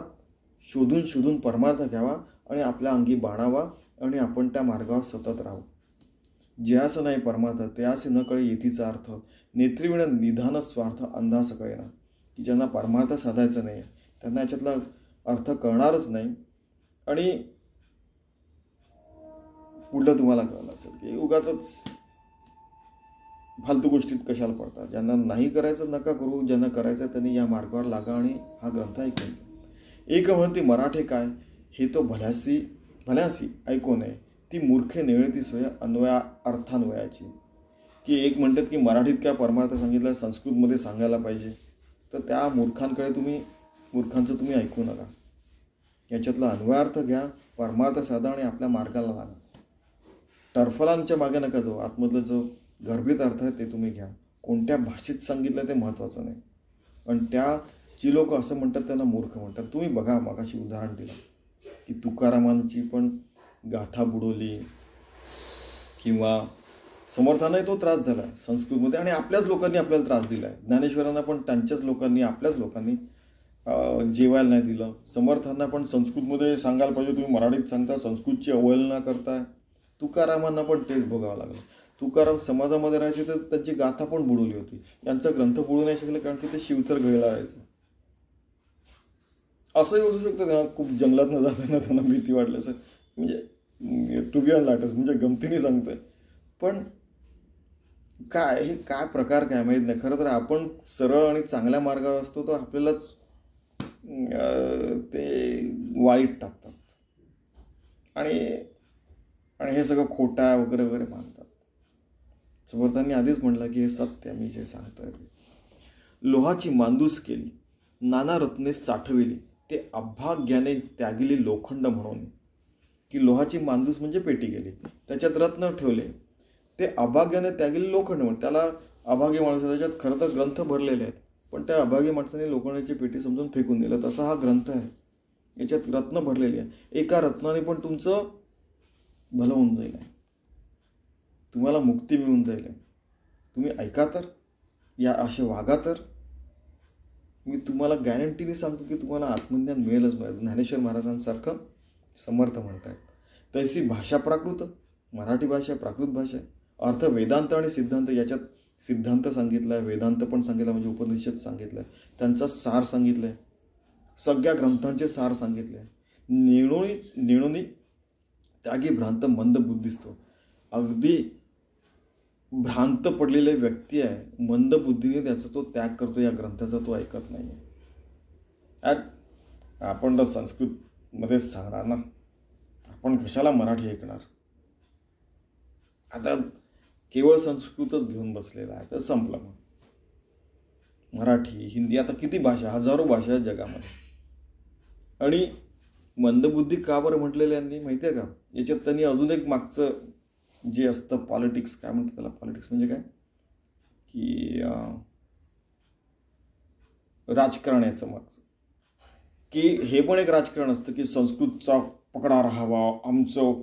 शोधून परमार्थ घ्यावा आणि आपल्या अंगी बाणावा आणि आपण त्या मार्गावर सतत राहू. ज्यास नाही परमार्थ त्यास न कळे येतीचा अर्थ, नेत्रीविण निधान स्वार्थ अंधास कळेना. की ज्यांना परमार्थ साधायचा नाही त्यांना याच्यातला अर्थ कळणारच नाही. आणि पुढलं तुम्हाला कळलं असेल की उगाचच फालतू गोष्टीत कशाला पडतात. ज्यांना नाही करायचं नका करू, ज्यांना करायचं त्यांनी या मार्गावर लागा आणि हा ग्रंथ ऐकून घ्या. एक म्हणती मराठे काय, हे तो भल्यासी ऐकू नये, ती मूर्खे नेळती सोय अन्वया अर्थान्वयाची. की एक म्हणतात की मराठीत काय परमार्थ सांगितलं संस्कृतमध्ये सांगायला पाहिजे, तर त्या मूर्खांचं तुम्ही ऐकू नका. याच्यातला अन्वयार्थ घ्या, परमार्थ साधा आणि आपल्या मार्गाला लागा. टर्फलांच्या मागे नका जाऊ. आतमधलं जो गर्भित अर्थ आहे ते तुम्ही घ्या. कोणत्या भाषेत सांगितलं ते महत्त्वाचं नाही. पण जी लोक असं म्हणतात त्यांना मूर्ख म्हणतात. तुम्ही बघा, मगाशी उदाहरण दिलं की तुकारामांची पण गाथा बुडवली किंवा समर्थांनाही तो त्रास झाला संस्कृतमध्ये आणि आपल्याच लोकांनी आपल्याला त्रास दिला आहे. ज्ञानेश्वरांना पण त्यांच्याच लोकांनी आपल्याच लोकांनी जेवायला नाही दिलं. समर्थांना पण संस्कृतमध्ये सांगायला पाहिजे, तुम्ही मराठीत सांगता, संस्कृतची अवहेलना करताय. तुकारामांना पण तेच भोगावं लागलं. तुकाराम समाजामध्ये राहायचे तर त्यांची गाथा पण बुडवली होती. यांचा ग्रंथ बुडू नाही शकले कारण की ते शिवतर गळला राहायचं. असंही असू शकतं तेव्हा खूप जंगलातनं जाताना त्यांना भीती वाटली असेल. म्हणजे टू बी ऑन लाटस, म्हणजे गमतीने सांगतोय. पण काय प्रकार काय माहीत नाही. खरं तर आपण सरळ आणि चांगल्या मार्गावर असतो तर आपल्यालाच ते वाईट टाकतात आणि हे सगळं खोटा वगैरे वगैरे मानतात. समर्थांनी आधीच म्हटलं की हे सत्य मी जे सांगतोय ते. लोहाची मांदूस केली, नाना रत्ने साठविली, ते अभाग्याने त्यागिली लोखंड म्हणून. की लोहाची मांदूस म्हणजे पेटी गेली, त्याच्यात रत्न ठेवले, ते अभाग्याने त्यागिली लोखंड म्हणून. त्याला अभागी माणूस, त्याच्यात खरं तर ग्रंथ भरलेले आहेत, पण त्या अभागी माणसाने लोखंडाची पेटी समजून फेकून दिलं. तसा हा ग्रंथ आहे, याच्यात रत्न भरलेली आहे. एका रत्नाने पण तुमचं भलं होऊन जाईल, तुम्हाला मुक्ती मिळून जाईल. तुम्ही ऐका तर, या असे वागा तर मी तुम्हाला गॅरंटीने सांगतो की तुम्हाला आत्मज्ञान मिळेलच मिळेल. ज्ञानेश्वर महाराजांसारखं समर्थ म्हणतात. तैसी भाषा प्राकृत, मराठी भाषा प्राकृत भाषा आहे. अर्थ वेदांत आणि सिद्धांत, याच्यात सिद्धांत सांगितला आहे, वेदांत पण सांगितलं, म्हणजे उपनिषद सांगितलं आहे, त्यांचा सार सांगितलं आहे, सगळ्या ग्रंथांचे सार सांगितले आहे. नेणोनी त्यागी भ्रांत मंद बुद्धिस्तो. अगदी भ्रांत पडलेले व्यक्ती आहे, मंद बुद्धीने त्याचा तो त्याग करतो, या ग्रंथाचा तो ऐकत नाही आहे. आपण तर संस्कृतमध्येच सांगणार ना, आपण कशाला मराठी ऐकणार. आता केवळ संस्कृतच घेऊन बसलेला आहे तर संपलं. मग मराठी, हिंदी, आता किती भाषा, हजारो भाषा आहेत जगामध्ये. आणि मंदबुद्धी का बरं म्हटलेलं यांनी माहिती आहे का? याच्यात त्यांनी अजून एक मागचं जे असतं पॉलिटिक्स, काय म्हणतात त्याला, पॉलिटिक्स म्हणजे काय की राजकारण, याचं मागचं की हे पण एक राजकारण असतं की संस्कृतचा पकडा राहावा, आमचं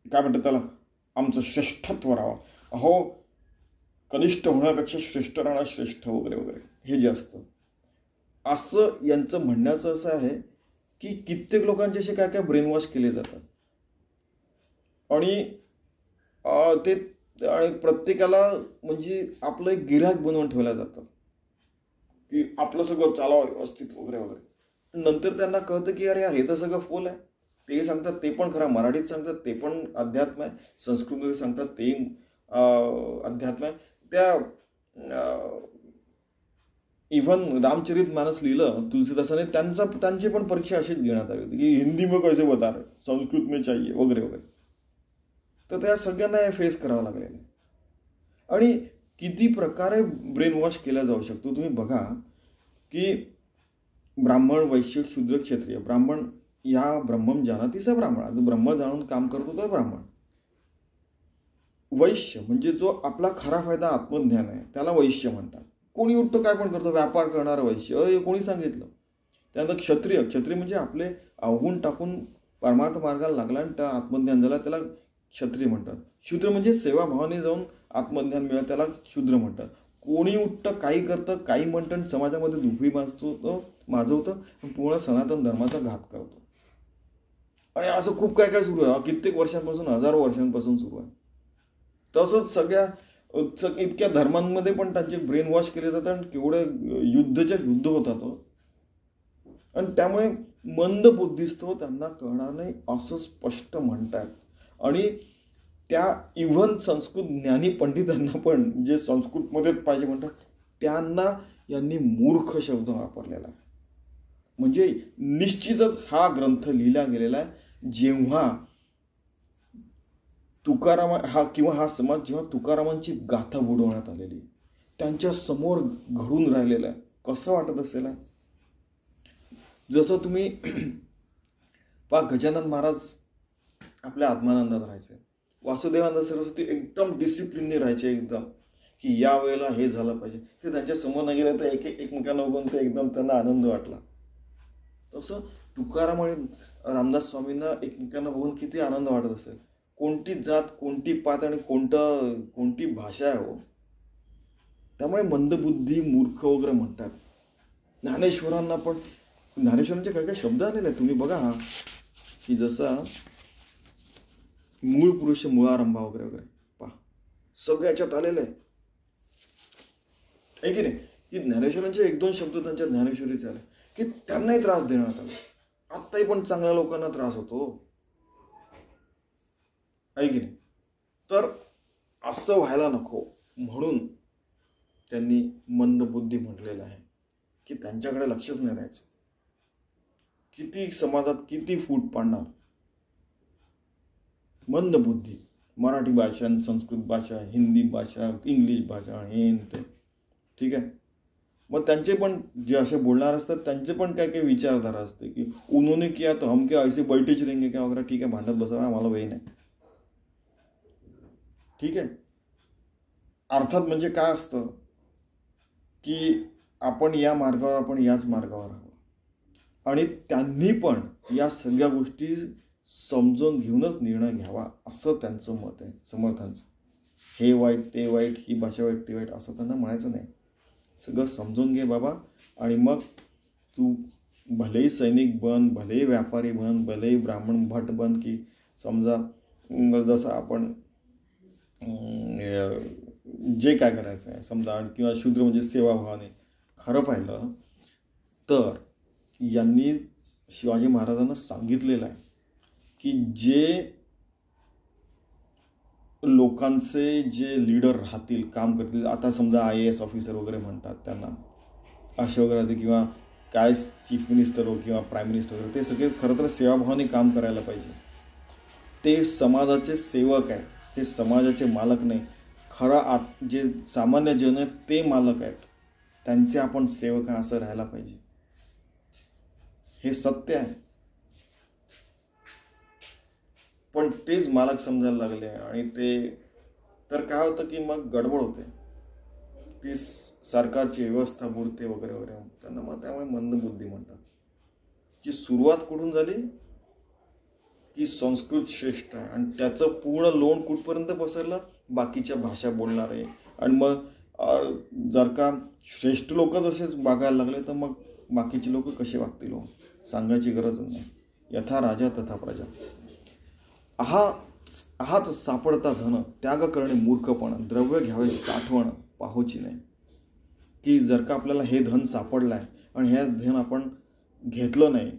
काय म्हणतात त्याला, आमचं श्रेष्ठत्व राहावं. अहो, कनिष्ठ होण्यापेक्षा श्रेष्ठ राहणं श्रेष्ठ वगैरे वगैरे, हे जे असतं. असं यांचं म्हणण्याचं असं आहे की कित्येक लोकांचे असे काय काय ब्रेन वॉश केले जातात आणि प्रत्येकाला म्हणजे आपलं एक गिऱ्हाईक बनवून ठेवलं जातं की आपलं सगळं चालावं व्यवस्थित वगैरे वगैरे. नंतर त्यांना कळतं की अरे यार, हे तर सगळं फोल आहे. ते सांगतात ते पण खरं, मराठीत सांगतात ते पण अध्यात्म आहे, संस्कृतमध्ये सांगतात ते अध्यात्म आहे. त्या इव्हन रामचरित मानस लिहिलं तुलसीदासाने, त्यांची पण परीक्षा अशीच घेण्यात आली होती की हिंदी में कैसे बता रहे, संस्कृत में चाहिए वगैरे वगैरे. तर त्या सगळ्यांना हे फेस करावं लागलेलं आहे. आणि किती प्रकारे ब्रेन वॉश केला जाऊ शकतो तुम्ही बघा की ब्राह्मण, वैश्य, शूद्र, क्षत्रिय. ब्राह्मण या ब्रह्मम जानाति स ब्राह्मण, जो ब्रह्म जाणून काम करतो तर ब्राह्मण. वैश्य म्हणजे जो आपला खरा फायदा आत्मज्ञान आहे त्याला वैश्य म्हणतात. कोणी उठतो काय पण करतो, व्यापार करणारा वैश्य, अरे कोणी सांगितलं. त्यानंतर क्षत्रिय म्हणजे आपले अवगुण टाकून परमार्थ मार्गाला लागला आणि त्या आत्मज्ञान झाला त्याला क्षत्रिय म्हणतात. शूद्र म्हणजे सेवाभावाने जाऊन आत्मज्ञान मिळालं त्याला शूद्र म्हणतात. कोणी उठतं, काही करतं, काही म्हणतं, समाजामध्ये दुखवी माजवतं, पूर्ण सनातन धर्माचा घात करतो. आणि असं खूप काय काय सुरू आहे, कित्येक वर्षांपासून, हजारो वर्षांपासून सुरू आहे. तसंच सगळ्या इतक्या धर्मांमध्ये पण त्यांचे ब्रेन वॉश केले जातात आणि केवढे युद्ध होतात. आणि त्यामुळे मंद बुद्धिस्त त्यांना कळणार नाही असं स्पष्ट म्हणतात. आणि त्या इव्हन संस्कृत ज्ञानी पंडितांना पण जे संस्कृतमध्येच पाहिजे म्हणतात त्यांना यांनी मूर्ख शब्द वापरलेला आहे. म्हणजे निश्चितच हा ग्रंथ लिहिला गेलेला आहे जेव्हा हा समाज जेव्हा तुकारामांची गाथा बुडवण्यात आलेली त्यांच्या समोर घडून राहिलेला आहे. कसं वाटत असेल. जसं तुम्ही पहा गजानन महाराज आपल्या आत्मानंदात राहायचे, वासुदेवानंद सरस्वती एकदम डिसिप्लिनने राहायचे, एकदम की या वेळेला हे झालं पाहिजे. ते त्यांच्या समोर न गेलं तर एकमेकांना बघून ते एकदम त्यांना आनंद वाटला. तसं तुकाराम आणि रामदास स्वामींना एकमेकांना बघून किती आनंद वाटत असेल. कोणती जात, कोणती पात आणि कोणती भाषा आहे हो. त्यामुळे मंदबुद्धी मूर्ख वगैरे म्हणतात. ज्ञानेश्वरांना पण ज्ञानेश्वरांचे काही काही शब्द आलेले आहेत. तुम्ही बघा की जसा मूळ पुरुष मुळारंभा वगैरे वगैरे पहा सगळ्याच्यात आलेलं आहे की नाही. की ज्ञानेश्वरांचे 1-2 शब्द त्यांच्या ज्ञानेश्वरीचे आले की त्यांनाही त्रास देण्यात आला. आत्ताही पण चांगल्या लोकांना त्रास होतो आहे की नाही. तर असं व्हायला नको म्हणून त्यांनी मंदबुद्धी म्हटलेलं आहे की त्यांच्याकडे लक्षच नाही द्यायचं. किती समाजात किती फूट पाडणार. मंदबुद्धी मराठी भाषा, संस्कृत भाषा, हिंदी भाषा, इंग्लिश भाषा, हे ते ठीक आहे. मग त्यांचे पण जे असे बोलणार असतात त्यांचे पण काय काय विचारधारा असते की उन्होंने किया तो हम क्या ऐसे बैठेच रहेंगे क्या वगैरे. ठीक आहे, भांडत बसावा, आम्हाला वेळ नाही. ठीक आहे. अर्थात म्हणजे काय असतं की आपण या मार्गावर, आपण याच मार्गावर आहोत आणि त्यांनी पण या सगळ्या गोष्टी समजून घेऊनच निर्णय घ्यावा असं त्यांचं मत आहे समर्थांचं. हे वाईट ते वाईट, ही भाषा वाईट ते वाईट असं त्यांना म्हणायचं नाही. सगळं समजून घे बाबा आणि मग तू भलेही सैनिक बन, भलेही व्यापारी बन, भलेही ब्राह्मण भट बन, की समजा जसं आपण जे काय करायचं आहे समजा, किंवा शूद्र म्हणजे सेवाभावाने. खरं पाहिलं तर यांनी शिवाजी महाराजांना सांगितलेलं आहे की जे लोकांचे जे लीडर राहतील, काम करतील, आता समजा IAS ऑफिसर वगैरे म्हणतात त्यांना, असे वगैरे राहते, किंवा काय चीफ मिनिस्टर हो किंवा प्राईम मिनिस्टर वगैरे, ते सगळे खरं तर सेवाभावाने काम करायला पाहिजे. ते समाजाचे सेवक आहेत, ते समाजाचे मालक नाही. खरा जे सामान्य जन आहेत ते मालक आहेत, त्यांचे आपण सेवक असं राहायला पाहिजे. हे सत्य आहे. पण तेच मालक समजायला लागले आणि ते तर काय होतं की मग गडबड होते, ती सरकारची व्यवस्था बुडते वगैरे वगैरे. त्यांना मग त्यामुळे मंदबुद्धी म्हणतात. की सुरुवात कुठून झाली की संस्कृत श्रेष्ठ आहे आणि त्याचं पूर्ण लोण कुठपर्यंत पसरलं, बाकीच्या भाषा बोलणारे. आणि मग जर का श्रेष्ठ लोक जसेच वागायला लागले तर मग बाकीचे लोक कसे वागतील हो, सांगायची गरज नाही. यथा राजा तथा प्रजा. हाच सापडता धन, त्याग करणे मूर्खपण, द्रव्य घ्यावे साठवण पाहोची नाही. की जर का आपल्याला हे धन सापडलं आहे आणि हे धन आपण घेतलं नाही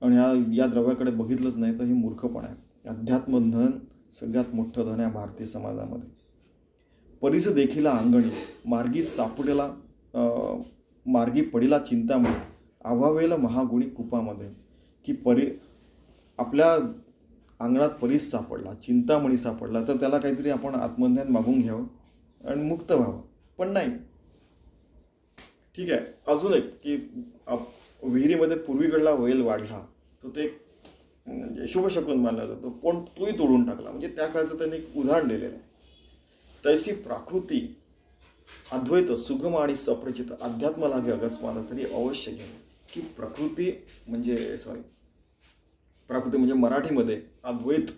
आणि या द्रव्याकडे बघितलंच नाही तर हे मूर्खपण आहे. अध्यात्म धन सगळ्यात मोठं धन आहे भारतीय समाजामध्ये. परिस देखील अंगणी, मार्गी पडिला चिंतामणी, अभावेला महागुणी कुपामध्ये. की आपल्या अंगणात परीस सापडला, चिंतामणी सापडला तर त्याला काहीतरी आपण आत्मज्ञान मागून घ्यावं आणि मुक्त व्हावं. पण नाही. ठीक आहे. अजून एक की विहिरीमध्ये पूर्वीकडला वेल वाढला तो ते म्हणजे शुभशकुन मानला जातो, पण तोही तोडून टाकला. म्हणजे त्या काळचं त्यांनी एक उदाहरण दिलेलं आहे. तैसी प्राकृती अद्वैत सुगम आणि सप्रचित, अध्यात्म लागे अकस्मात तरी अवश्य घ्यावे. की प्रकृती म्हणजे मराठीमध्ये अद्वैत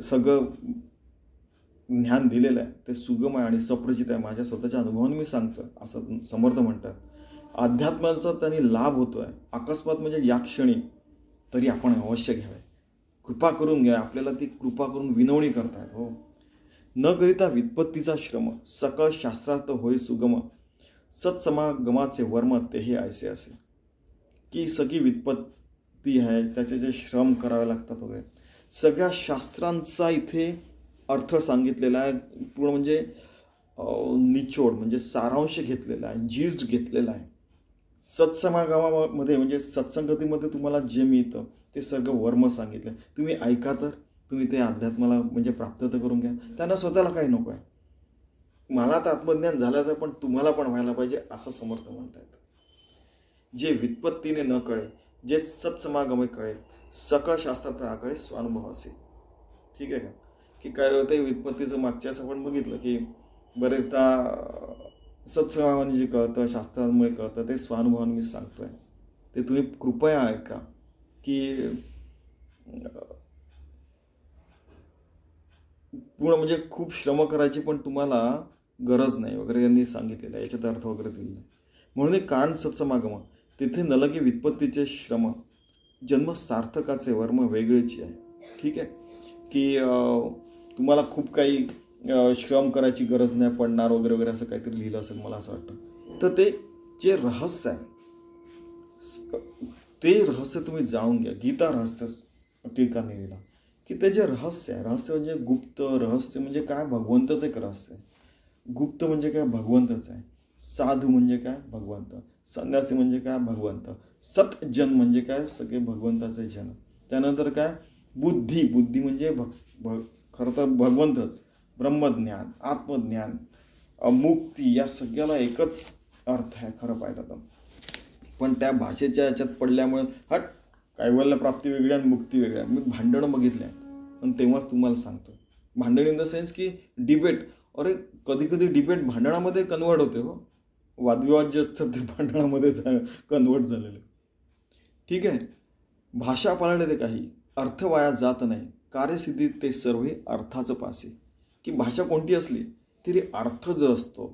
सगळं ज्ञान दिलेलं आहे, ते सुगम आहे आणि सप्रचित आहे. माझ्या स्वतःच्या अनुभवाने मी सांगतोय असं समर्थ म्हणतात. अध्यात्माचा त्यांनी लाभ होतोय अकस्मात म्हणजे या क्षणी, तरी आपण अवश्य घ्यावे. कृपा करून घ्या. आपल्याला ती कृपा करून विनवणी करतायत हो. न करिता व्युत्पत्तीचा श्रम, सकळ शास्त्रार्थ होय सुगम, सत्समागमाचे वर्म तेही ऐसे असे. की सगळी व्युत्पत्ती आहे, त्याचे जे श्रम करावे लागतात वगैरे, सगळ्या शास्त्रांचा इथे अर्थ सांगितलेला आहे, पूर्ण म्हणजे निचोड म्हणजे सारांश घेतलेला आहे, जिस्ट घेतलेला आहे. सत्समागमामध्ये म्हणजे सत्संगतीमध्ये तुम्हाला जे मिळतं ते सगळं वर्म सांगितलं. तुम्ही ऐका तर, तुम्ही ते अध्यात्माला म्हणजे प्राप्त तर करून घ्या. त्यांना स्वतःला काही नको आहे. मला तर आत्मज्ञान झाल्याचं पण तुम्हाला पण व्हायला पाहिजे असं समर्थ म्हणतायत. जे व्युत्पत्तीने न कळे, जे सत्समागमे कळे, सकळ शास्त्रात कळे स्वानुभव असे. ठीक आहे का? की काय होतं व्युत्पत्तीचं मागच्या असं आपण बघितलं की बरेचदा सत्समागाने जे कळतं, शास्त्रांमुळे कळतं, ते स्वानुभवाने मी सांगतोय. ते तुम्ही कृपया ऐका. की पूर्ण म्हणजे खूप श्रम करायची पण तुम्हाला गरज नाही वगैरे यांनी सांगितलेलं आहे. याच्यात अर्थ वगैरे दिलेला आहे. म्हणून एक कारण सत्समागम तिथे न लगे व्युत्पत्तीचे श्रम, जन्म सार्थकाचे वर्म वेगळेची आहे. ठीक आहे की तुम्हाला खूप काही श्रम करायची गरज नाही पडणार वगैरे वगैरे असं काहीतरी लिहिलं असेल मला असं वाटतं. तर ते जे रहस्य आहे ते रहस्य तुम्ही जाणून घ्या. गीता रहस्य टीकाने लिहिला की ते जे रहस्य आहे, रहस्य म्हणजे गुप्त, रहस्य म्हणजे काय भगवंतच एक रहस्य आहे. गुप्त म्हणजे काय भगवंतच आहे. साधू म्हणजे काय भगवंत, संन्यासी म्हणजे काय भगवंत, सतजन म्हणजे काय सगळे भगवंताचे जन. त्यानंतर काय बुद्धी, बुद्धी म्हणजे खरं तर भगवंतच. ब्रह्मज्ञान, आत्मज्ञान, मुक्ती या सगळ्याला एकच अर्थ आहे खरं पाहिलं तर. पण त्या भाषेच्या याच्यात पडल्यामुळे कैवल्य प्राप्ती वेगळी आणि मुक्ती वेगळ्या. मी भांडणं बघितल्या आणि तेव्हाच तुम्हाला सांगतो. भांडण इन द सेन्स की डिबेट. अरे कधी कधी डिबेट भांडणामध्ये कन्वर्ट होते हो. वादविवाद जे असतात ते भांडणामध्ये कन्वर्ट झालेले. ठीक आहे. भाषा पाळणे ते काही अर्थ वाया जात नाही, कार्यसिद्धी ते सर्व अर्थाचं पासे. की भाषा कोणती असली तरी अर्थ जो असतो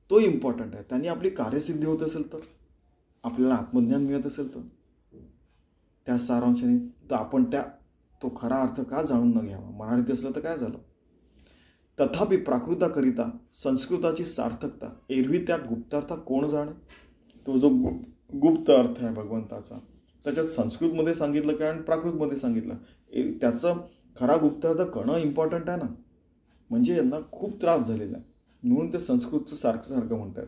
तो इम्पॉर्टंट आहे. त्यांनी आपली कार्यसिद्धी होत असेल तर, आपल्याला आत्मज्ञान मिळत असेल तर, त्या सारांशाने तर आपण तो खरा अर्थ का जाणून न घ्यावा. मराठीत असलं तर काय झालं. तथापि प्राकृताकरिता संस्कृताची सार्थकता एरवी त्या गुप्तार्था कोण जाणे. तो जो गुप्त अर्थ आहे भगवंताचा त्याच्यात संस्कृतमध्ये सांगितलं काय आणि प्राकृतमध्ये सांगितलं, त्याचं खरा गुप्तार्थ करणं इम्पॉर्टंट आहे ना. म्हणजे यांना खूप त्रास झालेला आहे म्हणून ते संस्कृतचं सारखं सारखं म्हणतात.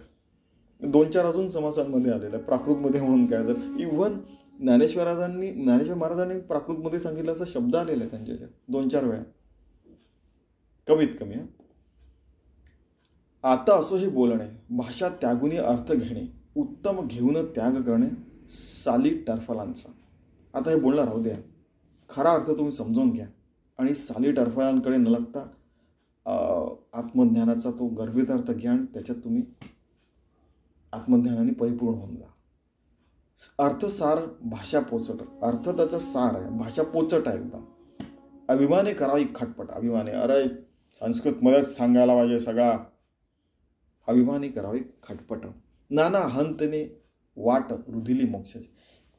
2-4 अजून समासांमध्ये आलेलं आहे प्राकृतमध्ये म्हणून काय. जर इव्हन ज्ञानेश्वर महाराजांनी प्राकृतमध्ये सांगितलं असा शब्द आलेला आहे त्यांच्या 2-4 वेळा कमीत कमी. आता असं हे बोलणे, भाषा त्यागुनी अर्थ घेणे, उत्तम घेऊन त्याग करणे, साली टरफलांचा. आता हे बोलणं राहू द्या. खरा अर्थ तुम्ही समजून घ्या आणि साली टरफलांकडे न लागता आत्मज्ञानाचा तो गर्भित अर्थ घ्या आणि त्याच्यात तुम्ही आत्मज्ञानाने परिपूर्ण होऊन जा. अर्थसार भाषा पोचट. अर्थ त्याचा सार आहे, भाषा पोचट आहे एकदम. अभिमाने करावी खटपट. अभिमाने, अरे संस्कृतमध्येच सांगायला पाहिजे सगळा. अभिमाने करावी खटपट. नाना अहंतेने वाट रुधिली मोक्षाची.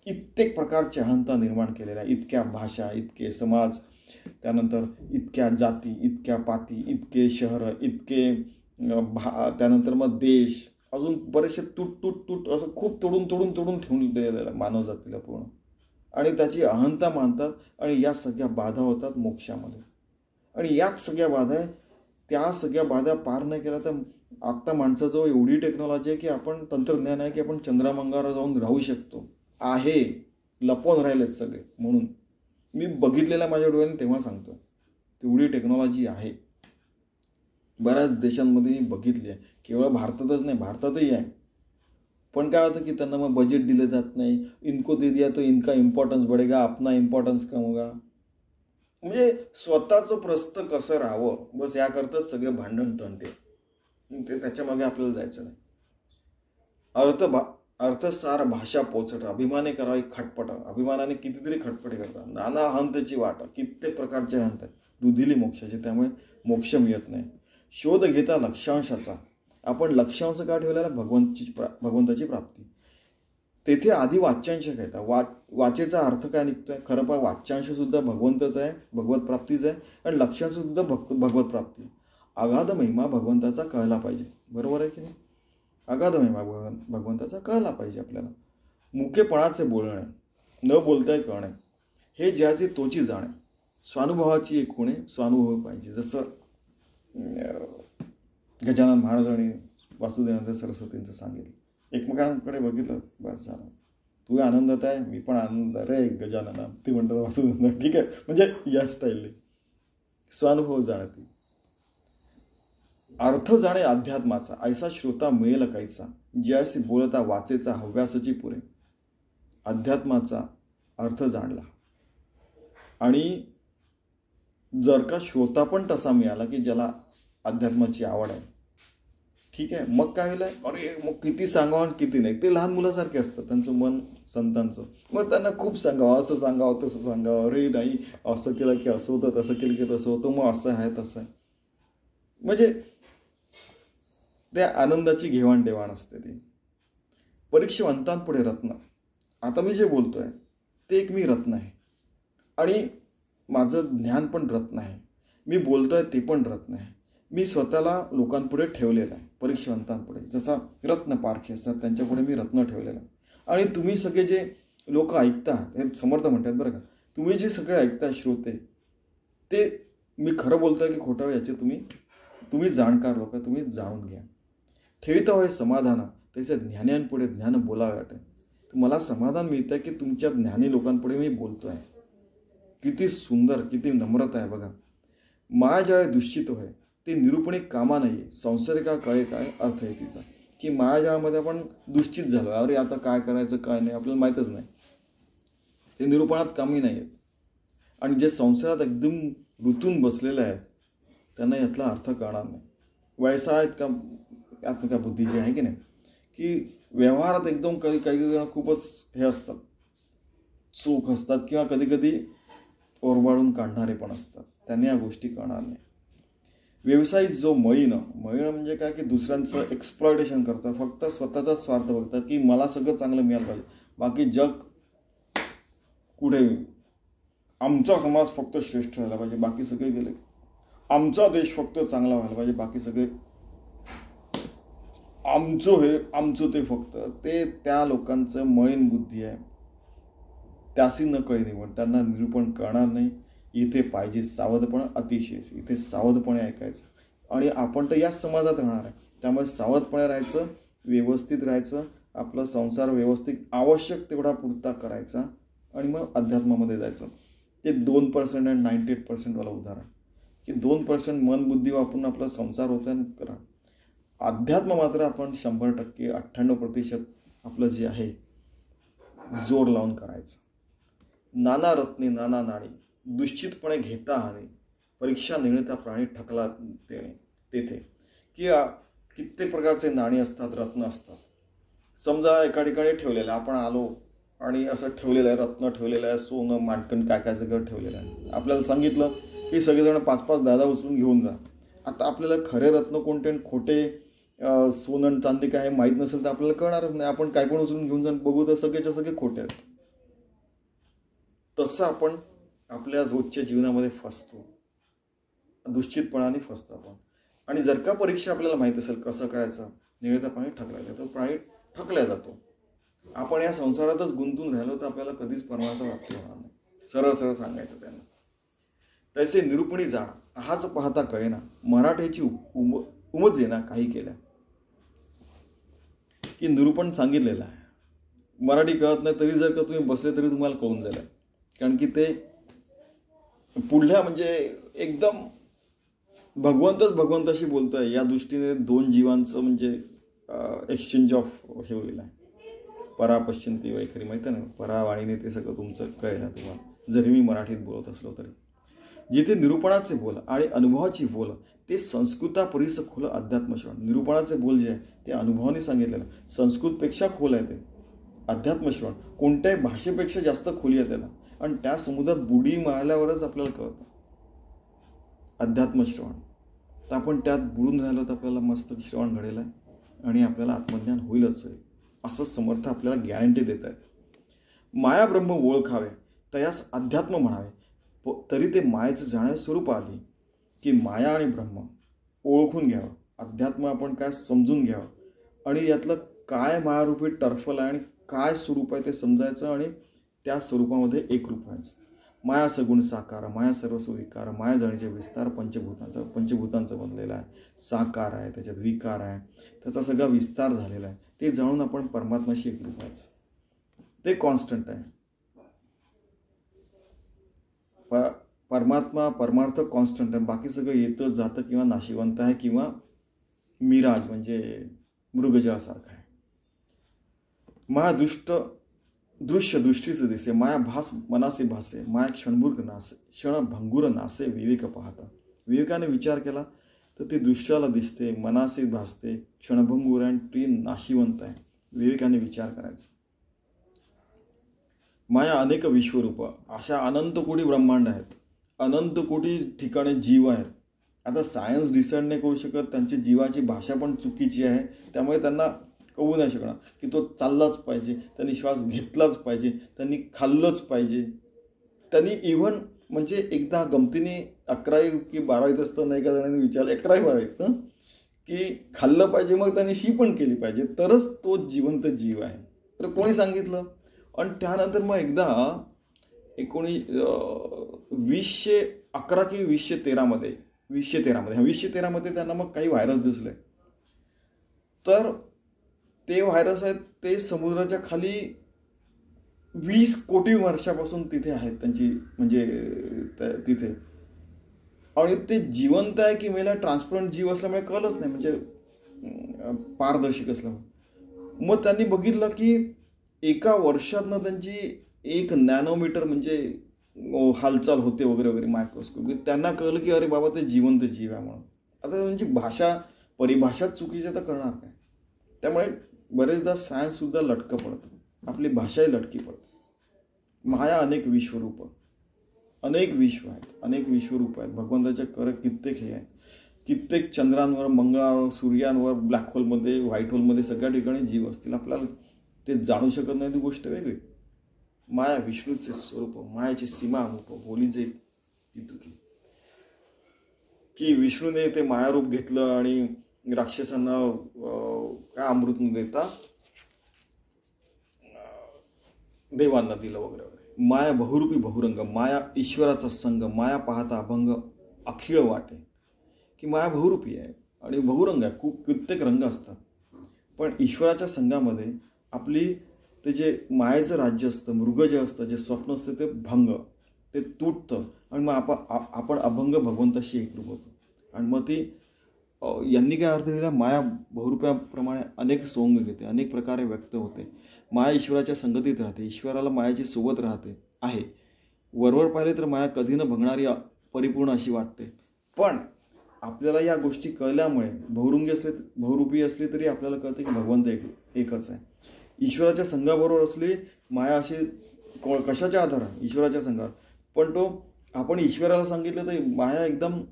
कित्येक प्रकारचे अहंता निर्माण केलेल्या, इतक्या भाषा, इतके समाज, त्यानंतर इतक्या जाती, इतक्या पाती, इतके शहर, इतके त्यानंतर मग देश, अजून बरेचसे तुट असं खूप तोडून ठेवून दिलेलं मानव जातीला पूर्ण. आणि त्याची अहंता मानतात आणि या सगळ्या बाधा होतात मोक्षामध्ये. आणि याच सगळ्या बाधा आहे. त्या सगळ्या बाधा पार नाही केल्या तर आत्ता माणसाजवळ एवढी टेक्नॉलॉजी आहे की आपण, तंत्रज्ञान आहे की आपण चंद्रमंगळावर जाऊन राहू शकतो. आहे, लपवून राहिलेत सगळे. म्हणून मी बघितलेल्या माझ्या डोळ्याने तेव्हा सांगतो तेवढी टेक्नॉलॉजी आहे. बऱ्याच देशांमध्ये मी बघितली आहे. केवळ भारतातच नाही, भारतातही आहे. पण काय होतं की त्यांना मग बजेट दिलं जात नाही. इनको दे दिया तो इनका इम्पॉर्टन्स बढेगा, अपना इम्पॉर्टन्स कम होगा. म्हणजे स्वतःचं प्रस्थ कसं राहावं बस याकरताच सगळे भांडण तंटे. ते त्याच्यामागे आपल्याला जायचं नाही. अर्थसार भाषा पोचट. अभिमाने करावी खटपट. अभिमानाने कितीतरी खटपटी करतात. नाना अहंतेची वाट, कित्येक प्रकारचे अहंत आहेत. रुधिली मोक्षाचे, त्यामुळे मोक्ष मिळत नाही. शोध घेता लक्ष्यांशाचा. आपण लक्ष्यांश का ठेवलेला भगवंताची प्राप्ती. तेथे आधी वाच्यांश घेता. वाचेचा अर्थ काय निघतोय. खरं पहा वाच्यांश सुद्धा भगवंतच आहे, भगवत प्राप्तीच आहे. आणि लक्ष्यांश सुद्धा भगवत प्राप्ती. अगाध महिमा भगवंताचा कळला पाहिजे. बरोबर आहे की नाही. अगाध महिमा भगवंताचा कळला पाहिजे आपल्याला. मुकेपणाचे बोलणे, न बोलताय कळणे, हे ज्याचे तोची जाणे. स्वानुभवाची एक होणे स्वानुभव पाहिजे. जसं गजानन महाराजांनी वासुदेवानंद सरस्वतींचं सांगितलं, एकमेकांकडे बघितलं, बस झालं, तू आनंदात आहे, मी पण आनंद रे गजानना, ती म्हणतात वासुदेवानंद, ठीक आहे. म्हणजे या स्टाईलने स्वानुभव जाणती. अर्थ जाणे अध्यात्माचा, ऐसा श्रोता मिळेल काहीचा, ज्यासी बोलता वाचेचा हव्यासची पुरे. अध्यात्माचा अर्थ जाणला आणि जर का श्रोता पण तसा मिळाला की ज्याला अध्यात्माची आवड आहे, ठीक आहे, मग काय होईल, अरे मग किती सांगावं आणि किती नाही. ते लहान मुलासारखे असतात, त्यांचं मन संतांचं. मग त्यांना खूप सांगावं, असं सांगावं तसं सांगावं, अरे नाही असं केलं की असं होतं, तसं केलं की तसं होतं, मग असं आहे तसं आहे. म्हणजे त्या आनंदाची घेवाणदेवाण असते ती. परीक्षावंतांपुढे रत्न. आता मी जे बोलतोय ते एक मी रत्न आहे आणि माझं ज्ञान पण रत्न आहे, मी बोलतोय ते पण रत्न आहे. मी स्वतःला लोकांपुढे ठेवलेलं आहे, परीक्षावंतांपुढे जसा रत्न पारखी असतात त्यांच्यापुढे मी रत्न ठेवलेलं आहे. आणि तुम्ही सगळे जे लोक ऐकता, हे समर्थ म्हणतात बरं का, तुम्ही जे सगळे ऐकता श्रोते, ते मी खरं बोलतोय की खोटं याचे तुम्ही जाणकार लोक, तुम्ही जाणून घ्या. ठेविता होय समाधान त्याच्या ज्ञान्यांपुढे ज्ञान बोलावे वाटे. मला समाधान मिळतं की तुमच्या ज्ञानी लोकांपुढे मी बोलतोय. किती सुंदर, किती नम्रता आहे बघा. मायाजाळे दुश्चित होय ते निरूपणे कामा नाही, संसारिका कळे काय अर्थ आहे तिचा. की मायाजाळामध्ये आपण दुश्चित झालो, अरे आता काय करायचं काय नाही आपल्याला माहीतच नाही, ते निरूपणात कामी नाही आहेत. आणि जे संसारात एकदम ऋतून बसलेले आहेत त्यांना यातला अर्थ कळणार नाही. वैसा आहेत का आत्मिका बुद्धी जी आहे की नाही, की व्यवहारात एकदम काही जण खूपच हे असतात, चोख असतात किंवा कधी कधी ओरबाळून काढणारे पण असतात, त्यांनी या गोष्टी कळणार नाही. व्यवसायिक जो मळीनं म्हणजे काय की दुसऱ्यांचं एक्सप्लॉयटेशन करतो, फक्त स्वतःचा स्वार्थ बघतात की मला सगळं चांगलं मिळालं पाहिजे, बाकी जग कुठे, आमचा समाज फक्त श्रेष्ठ व्हायला पाहिजे, बाकी सगळे गेले, आमचा देश फक्त चांगला व्हायला पाहिजे, बाकी सगळे आमचं हे आमचं ते. फक्त ते त्या लोकांचं मळीन बुद्धी आहे, त्यासी न कळे निवड, त्यांना निरूपण करणार नाही. इथे पाहिजे सावधपणा, अतिशय इथे सावधपणे ऐकायचं. आणि आपण तर याच समाजात राहणार आहे, त्यामुळे सावधपणे राहायचं, व्यवस्थित राहायचं, आपला संसार व्यवस्थित आवश्यक तेवढा पुरता करायचा आणि मग अध्यात्मामध्ये जायचं. ते 2% आणि 98% वाला उदाहरण, की 2% मन बुद्धी वापरून आपला संसार होता आणि करा. अध्यात्म मात्र आपण 100%, 98% आपलं जे आहे जोर लावून करायचं. नाना रत्ने नाना नाणी दुश्चितपणे घेता हानी, परीक्षा निळता प्राणी ठकला देणे. तेथे की कित्येक प्रकारचे नाणी असतात, रत्न असतात. समजा एका ठिकाणी ठेवलेलं, आपण आलो आणि असं ठेवलेलं आहे, रत्न ठेवलेलं आहे, सोनं माणकण काय काय सगळं ठेवलेलं आहे. आपल्याला सांगितलं की सगळेजण 5-5 दादा उचलून घेऊन जा. आता आपल्याला खरे रत्न कोणते आणि खोटे सोनं चांदी काय हे माहीत नसेल तर आपल्याला कळणारच नाही. आपण काय पण उचलून घेऊन जाऊन बघू तर सगळेच्या सगळे खोटे आहेत. तसं आपण आपल्या रोजच्या जीवनामध्ये फसतो, दुश्चितपणाने फसतो आपण. आणि जर का परीक्षा आपल्याला माहीत असेल कसं करायचं, निळता प्राणी ठकला जातो, प्राणी ठकल्या जातो. आपण या संसारातच गुंतून राहिलो तर आपल्याला कधीच परमार्थ प्राप्ती होणार नाही. सरळ सरळ सांगायचं त्यांना. तसे निरूपणी जाणा, हाच पाहता कळेना, मराठीची उमजेना काही केल्या. की निरूपण सांगितलेलं आहे, मराठी कळत नाही तरी जर का तुम्ही बसले तरी तुम्हाला कळून जाईल. कारण की ते पुढल्या म्हणजे एकदम भगवंतच भगवंताशी बोलतोय या दृष्टीने 2 जीवांचं म्हणजे एक्सचेंज ऑफ हे होईल आहे. परा पश्चिंती वैखरी माहिती आहे ना, परावाणीने ते सगळं तुमचं कळलं तुम्हाला, जरी मी मराठीत बोलत असलो तरी. जिथे निरूपणाचे बोल आणि अनुभवाची बोल ते संस्कृतापरीस खोल अध्यात्मश्रवण. निरूपणाचे बोल जे आहे ते अनुभवाने सांगितलेलं, संस्कृतपेक्षा खोल आहे ते अध्यात्मश्रवण. कोणत्याही भाषेपेक्षा जास्त खोली आहे त्याला. आणि त्या समुद्रात बुडी मारल्यावरच आपल्याला कळतं अध्यात्मश्रवण. तर आपण त्यात बुडून राहिलो तर आपल्याला मस्त श्रवण घडेल आहे आणि आपल्याला आत्मज्ञान होईलच होईल, असं समर्थ आपल्याला गॅरंटी देत आहेत. माया ब्रह्म ओळखावे तयास अध्यात्म म्हणावे, तरी ते मायेचं जाणे स्वरूप आधी. की माया आणि ब्रह्म ओळखून घ्यावं, अध्यात्म आपण काय समजून घ्यावं आणि यातलं काय मायारूपी टर्फल आहे आणि काय स्वरूप आहे ते समजायचं आणि त्या स्वरूपामध्ये एकरूप व्हायचं. माया सगुण साकार, माया सर्वस्व विकार, माया जाणीचे विस्तार पंचभूतांचं बनलेलं आहे. साकार आहे, त्याच्यात विकार आहे, त्याचा सगळा विस्तार झालेला आहे. ते जाणून आपण परमात्म्याशी एकरूप व्हायचं. ते कॉन्स्टंट आहे. परमात्मा परमार्थ कॉन्स्टंट आहे. बाकी सगळं येतं जातं किंवा नाशिवंत आहे किंवा मिराज म्हणजे मृगजळासारखं आहे. माया दृश्य दृष्टीचे दिसे, माया भास मनासे भासे, माया क्षणभंगुर नासे विवेक पाहता. विवेकाने विचार केला तर ते दृश्याला दिसते, मनासे भासते, क्षणभंगुर आहे, ती नाशिवंत आहे. विवेकाने विचार करायचा. माया अनेक विश्वरूप, अशा अनंत कोटी ब्रह्मांड आहेत, अनंत कोटी ठिकाणी जीव आहेत. आता सायन्स डिसाईड नाही करू शकत, त्यांची जीवाची भाषा पण चुकीची आहे. त्यामुळे त्यांना कळू नाही शकणार की तो चाललाच पाहिजे, त्यांनी श्वास घेतलाच पाहिजे, त्यांनी खाल्लंच पाहिजे. त्यांनी इव्हन म्हणजे एकदा गमतीने 11वी की 12वीत असताना एका जणांनी विचारलं, 11वी-12वीत की खाल्लं पाहिजे, मग त्यांनी शी पण केली पाहिजे, तरच तो जिवंत जीव आहे. तर कोणी सांगितलं? आणि त्यानंतर मग एकदा 2011 की 2013मध्ये त्यांना मग काही व्हायरस दिसले. तर ते व्हायरस आहेत ते समुद्राच्या खाली 20 कोटी वर्षापासून तिथे आहेत त्यांची म्हणजे तिथे. आणि ते जिवंत आहे की मेला ट्रान्सपरंट जीव असल्यामुळे कळलंच नाही, म्हणजे पारदर्शक असल्यामुळे. मग त्यांनी बघितलं की एका वर्षातनं त्यांची 1 नॅनोमीटर म्हणजे हालचाल होते वगैरे वगैरे मायक्रोस्कोप. त्यांना कळलं की अरे बाबा ते जिवंत जीव आहे म्हणून. आता त्यांची परिभाषाच चुकीची, तर करणार काय? त्यामुळे बरेचदा सायन्ससुद्धा लटकं पडतं, आपली भाषाही लटकी पडते. माया अनेक विश्वरूप, अनेक विश्व आहेत, अनेक विश्वरूप आहेत. भगवंताच्या कित्येक हे आहेत. कित्येक चंद्रांवर, मंगळावर, सूर्यांवर, ब्लॅक होलमध्ये, व्हाईट होलमध्ये सगळ्या ठिकाणी जीव असतील. आपल्याला ते जाणू शकत नाही ती गोष्ट वेगळी. माया विष्णूचे स्वरूप, मायाची सीमा अमुक, बोलीचे तितुकी. की विष्णूने ते मायारूप घेतलं आणि राक्षसांना काय अमृत न देता देवांना दिलं वगैरे वगैरे. माया बहुरूपी बहुरंग, माया ईश्वराचा संग, माया पाहता अभंग अखिळ वाटे. की माया बहुरूपी आहे आणि बहुरंग आहे, खूप कित्येक रंग असतात. पण ईश्वराच्या संघामध्ये आपली ते जे मायेचं राज्य असतं, मृग जे असतं, जे स्वप्न असतं ते भंग, ते तुटतं आणि मग आपण अभंग भगवंताशी एकरूप होतो. आणि मग ती यांनी काय अर्थ दिला? माया बहुरूपाप्रमाणे अनेक सोंग घेते, अनेक प्रकारे व्यक्त होते. माया ईश्वराच्या संगतीत राहते, ईश्वराला मायाची सोबत राहते आहे. वरवर पाहिले तर माया कधी न भंगणारी परिपूर्ण अशी वाटते. पण आपल्याला या गोष्टी कळल्यामुळे बहुरूपी असली तरी आपल्याला कळते की भगवंत एकच आहे. ईश्वराच्या संघाबरोबर असली माया अशी कशाच्या आधार आहे? ईश्वराच्या संघावर. पण आपण ईश्वराला सांगितलं तर माया एकदम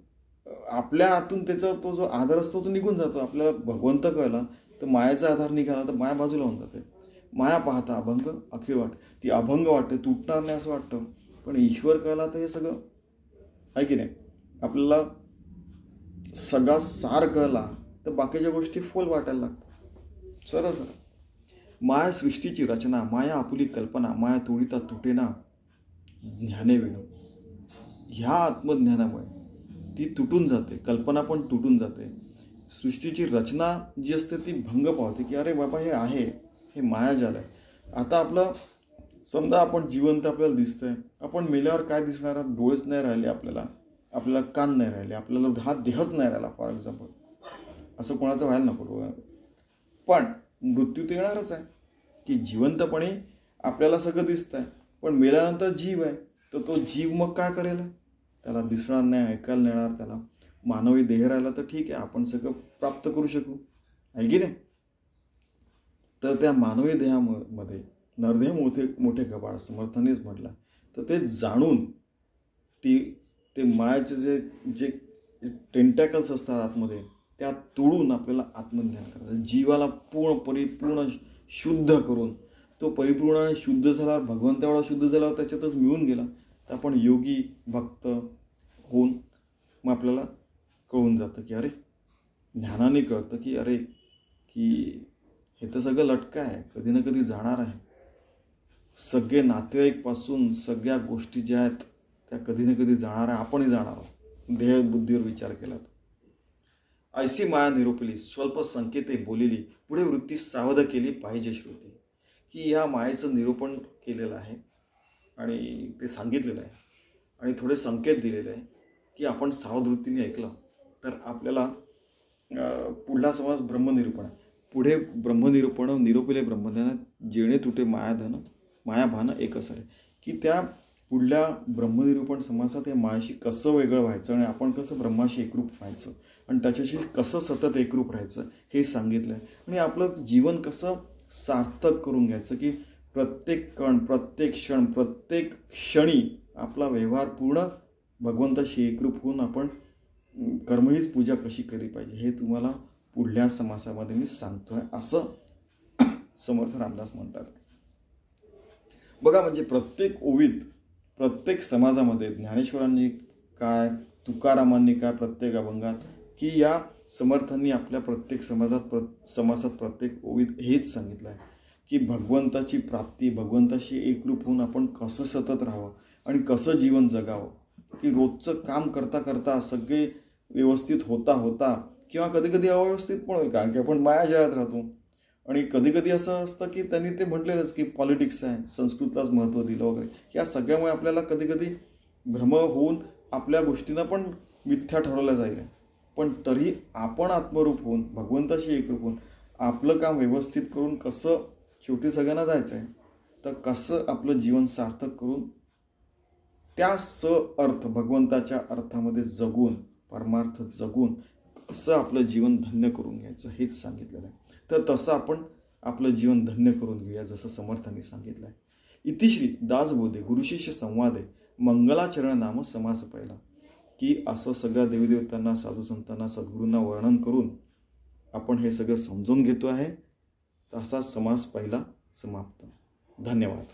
आपल्या आतून त्याचा तो जो आधार असतो तो निघून जातो. आपल्याला भगवंत कळला तर मायाचा आधार निघाला तर माया बाजूला होऊन जाते. माया पाहता अभंग अखिळ वाट, ती अभंग वाटते, तुटणार नाही असं वाटतं. पण ईश्वर कळला तर हे सगळं आहे की नाही, आपल्याला सगळा सार कळला तर बाकीच्या गोष्टी फोल वाटायला लागतात. सरळ माया सृष्टीची रचना, माया आपुली कल्पना, माया तोडिता तुटेना ज्ञाने विण. ह्या आत्मज्ञानामुळे ती तुटून जाते, कल्पना पण तुटून जाते. सृष्टीची रचना जी असते ती भंग पावते की अरे बाबा हे आहे, हे मायाजाल आहे. आता आपलं समजा आपण जिवंत आपल्याला दिसतंय, आपण मेल्यावर काय दिसणार? डोळेच नाही राहिले आपल्याला कान नाही राहिले, आपल्याला हा देहच नाही राहिला फॉर एक्झाम्पल. असं कोणाचं व्हायला नको. पण मृत्यू तर येणारच आहे की जिवंतपणे आपल्याला सगळं दिसतं आहे, पण मेल्यानंतर जीव आहे. तर तो जीव मग काय करेल? त्याला दिसणार नाही, ऐकायला नाही येणार. त्याला मानवी देह राहिला तर ठीक आहे, आपण सगळं प्राप्त करू शकू, आहे की नाही. तर त्या मानवी देहामध्ये नरदेह मोठे कपाळ समर्थानेच म्हटलं. तर ते जाणून ते मायाचे जे टेंटॅकल्स असतात आतमध्ये त्या तोडून आपल्याला आत्मज्ञान करायचं. जीवाला परिपूर्ण शुद्ध करून तो परिपूर्ण आणि शुद्ध झाल्यावर भगवंत एवढा शुद्ध झाल्यावर त्याच्यातच मिळून गेला तर आपण योगी भक्त होऊन मग आपल्याला कळून जातं की अरे, ज्ञानाने कळतं की अरे की हे तर सगळं लटकं आहे, कधी ना कधी जाणार आहे. सगळे नातेवाईकपासून सगळ्या गोष्टी ज्या आहेत त्या कधी ना कधी जाणार आहे, आपणही जाणार आहोत देह बुद्धीवर विचार केला तर। ऐसी माया निरोपली स्वल्प संकेते बोलिली, पुढे वृत्ती सावध केली पाहिजे श्रुती, की या मायेचं निरूपण केलेलं आहे आणि ते सांगितलेलं आहे आणि थोडे संकेत दिलेले आहे की आपण सावध वृत्तीने ऐकलं तर आपल्याला पुढला समाज ब्रह्मनिरूपण आहे। पुढे ब्रह्मनिरूपण निरोपिले ब्रह्मज्ञान जेणे तुटे मायाधन मायाभान एक असावे, की त्या पुढल्या ब्रह्मनिरूपण समासात या मायाशी कसं वेगळं व्हायचं आणि आपण कसं ब्रह्माशी एकरूप व्हायचं आणि त्याच्याशी कसं सतत एकरूप राहायचं हे सांगितलं आहे। आणि आपलं जीवन कसं सार्थक करून घ्यायचं, की प्रत्येक कण प्रत्येक क्षण प्रत्येक क्षणी आपला व्यवहार पूर्ण भगवंताशी एकरूप होऊन आपण कर्महीच पूजा कशी केली पाहिजे हे तुम्हाला पुढल्या समासामध्ये मी सांगतोय असं समर्थ रामदास म्हणतात। बघा म्हणजे प्रत्येक ओवीत प्रत्येक समाजामध्ये ज्ञानेश्वरांनी काय तुकारामांनी काय प्रत्येक अभंगात की या समर्थांनी आपल्या प्रत्येक समासात प्रत्येक ओवीत हेच सांगितलं आहे की भगवंताची प्राप्ती भगवंताशी एकरूप होऊन आपण कसं सतत राहावं आणि कसं जीवन जगावं, की रोजचं काम करता करता सगळे व्यवस्थित होता किंवा कधी कधी अव्यवस्थित पण होईल, कारण की आपण मायाजयात राहतो आणि कधी कधी असं असतं की त्यांनी ते म्हटलेलंच की पॉलिटिक्स आहे, संस्कृतलाच महत्त्व दिलं वगैरे, या सगळ्यामुळे आपल्याला कधी कधी भ्रम होऊन आपल्या गोष्टींना पण मिथ्या ठरवल्या जाईल। पण तरी आपण आत्मरूप होऊन भगवंताशी एकरूप होऊन आपलं काम व्यवस्थित करून कसं शेवटी सगळ्यांना जायचं आहे तर कसं आपलं जीवन सार्थक करून त्या अर्थ भगवंताच्या अर्थामध्ये जगून परमार्थ जगून कसं आपलं जीवन धन्य करून घ्यायचं हेच सांगितलेलं आहे। तर तसं आपण आपलं जीवन धन्य करून घेऊया जसं समर्थांनी सांगितलं आहे। इतिश्री दासबोधे गुरुशिष्य संवादे मंगलाचरण नाम समास पहिला, की असं सगळ्या देवीदेवतांना साधू संतांना सद्गुरूंना वर्णन करून आपण हे सगळं समजून घेतो आहे। असा समास पहिला समाप्त। धन्यवाद।